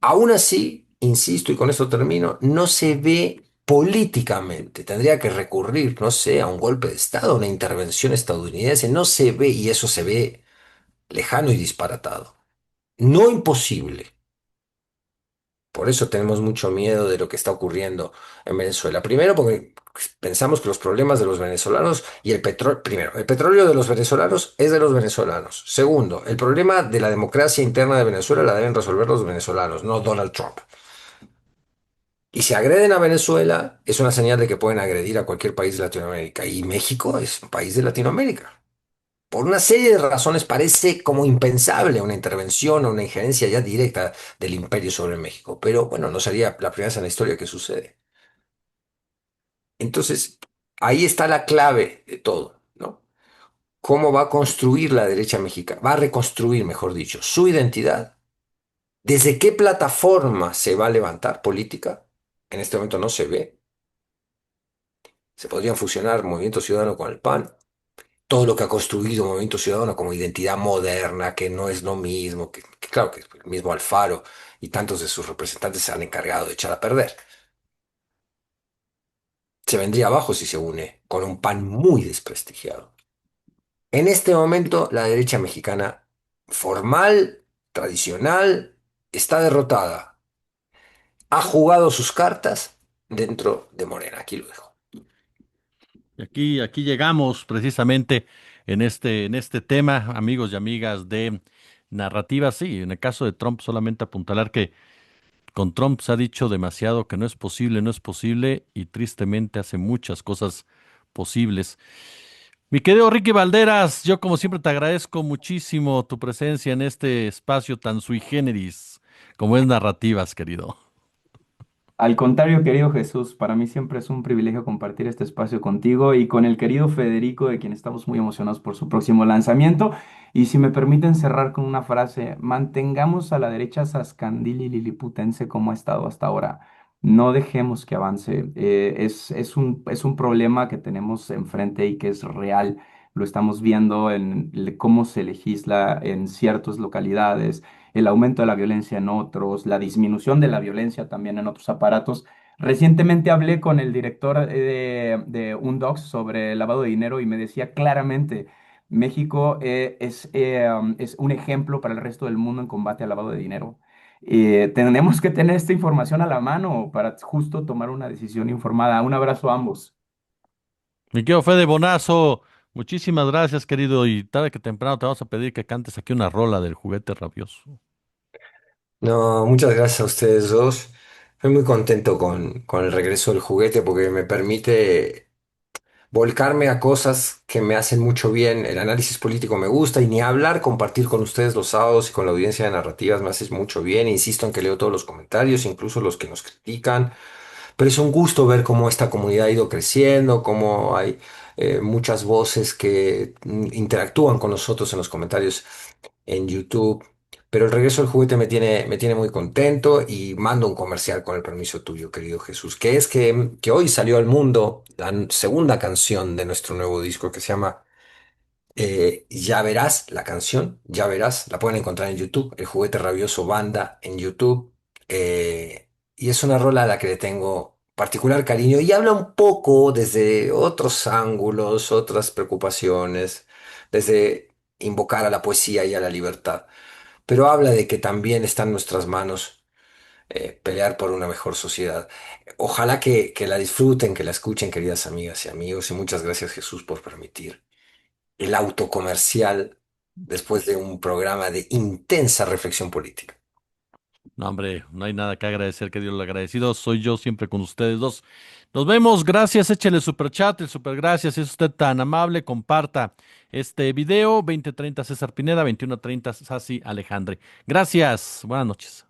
S3: Aún así, insisto, y con esto termino, no se ve políticamente. Tendría que recurrir, no sé, a un golpe de Estado, a una intervención estadounidense. No se ve, y eso se ve lejano y disparatado. No imposible, Por eso tenemos mucho miedo de lo que está ocurriendo en Venezuela. Primero, porque pensamos que los problemas de los venezolanos y el petróleo, primero, el petróleo de los venezolanos es de los venezolanos. Segundo, el problema de la democracia interna de Venezuela la deben resolver los venezolanos, no Donald Trump. Y si agreden a Venezuela, es una señal de que pueden agredir a cualquier país de Latinoamérica. Y México es un país de Latinoamérica. Por una serie de razones parece como impensable una intervención o una injerencia ya directa del imperio sobre México. Pero bueno, no sería la primera vez en la historia que sucede. Entonces, ahí está la clave de todo, ¿no? ¿Cómo va a construir la derecha mexicana? Va a reconstruir, mejor dicho, su identidad. ¿Desde qué plataforma se va a levantar política? En este momento no se ve. Se podrían fusionar Movimiento Ciudadano con el PAN. Todo lo que ha construido Movimiento Ciudadano como identidad moderna, que no es lo mismo, claro que el mismo Alfaro y tantos de sus representantes se han encargado de echar a perder. Se vendría abajo si se une con un PAN muy desprestigiado. En este momento, la derecha mexicana formal, tradicional, está derrotada. Ha jugado sus cartas dentro de Morena. Aquí lo dejo.
S1: Y aquí llegamos precisamente en este tema, amigos y amigas de narrativa. Sí, en el caso de Trump, solamente apuntalar que con Trump se ha dicho demasiado que no es posible, no es posible, y tristemente hace muchas cosas posibles. Mi querido Ricky Valderas, yo como siempre te agradezco muchísimo tu presencia en este espacio tan sui generis como es narrativas, querido.
S2: Al contrario, querido Jesús, para mí siempre es un privilegio compartir este espacio contigo y con el querido Federico, de quien estamos muy emocionados por su próximo lanzamiento. Y si me permiten cerrar con una frase, mantengamos a la derecha sascandil y liliputense como ha estado hasta ahora. No dejemos que avance. Es un problema que tenemos enfrente y que es real. Lo estamos viendo en cómo se legisla en ciertas localidades, el aumento de la violencia en otros, la disminución de la violencia también en otros aparatos. Recientemente hablé con el director de Undocs sobre lavado de dinero y me decía claramente, México es un ejemplo para el resto del mundo en combate al lavado de dinero. Tenemos que tener esta información a la mano para justo tomar una decisión informada. Un abrazo a ambos.
S1: Mi querido Fede Bonazo, muchísimas gracias, querido, y tarde que temprano te vamos a pedir que cantes aquí una rola del juguete rabioso.
S3: No, muchas gracias a ustedes dos. Estoy muy contento con el regreso del juguete porque me permite volcarme a cosas que me hacen mucho bien. El análisis político me gusta y ni hablar, compartir con ustedes los sábados y con la audiencia de narrativas me hace mucho bien. Insisto en que leo todos los comentarios, incluso los que nos critican. Pero es un gusto ver cómo esta comunidad ha ido creciendo, cómo hay muchas voces que interactúan con nosotros en los comentarios en YouTube. Pero el regreso del juguete me tiene muy contento y mando un comercial con el permiso tuyo, querido Jesús, que es que hoy salió al mundo la segunda canción de nuestro nuevo disco que se llama Ya Verás, la canción, Ya Verás, la pueden encontrar en YouTube, El Juguete Rabioso Banda en YouTube. Y es una rola a la que le tengo particular cariño y habla un poco desde otros ángulos, otras preocupaciones, desde invocar a la poesía y a la libertad. Pero habla de que también está en nuestras manos pelear por una mejor sociedad. Ojalá que la disfruten, que la escuchen, queridas amigas y amigos, y muchas gracias, Jesús, por permitir el autocomercial después de un programa de intensa reflexión política.
S1: No, hombre, no hay nada que agradecer, querido. El agradecido soy yo siempre con ustedes dos. Nos vemos, gracias, échele el super chat, el super gracias, si es usted tan amable, comparta este video, 20:30 César Pineda, 21:30 Sasi Alejandre. Gracias, buenas noches.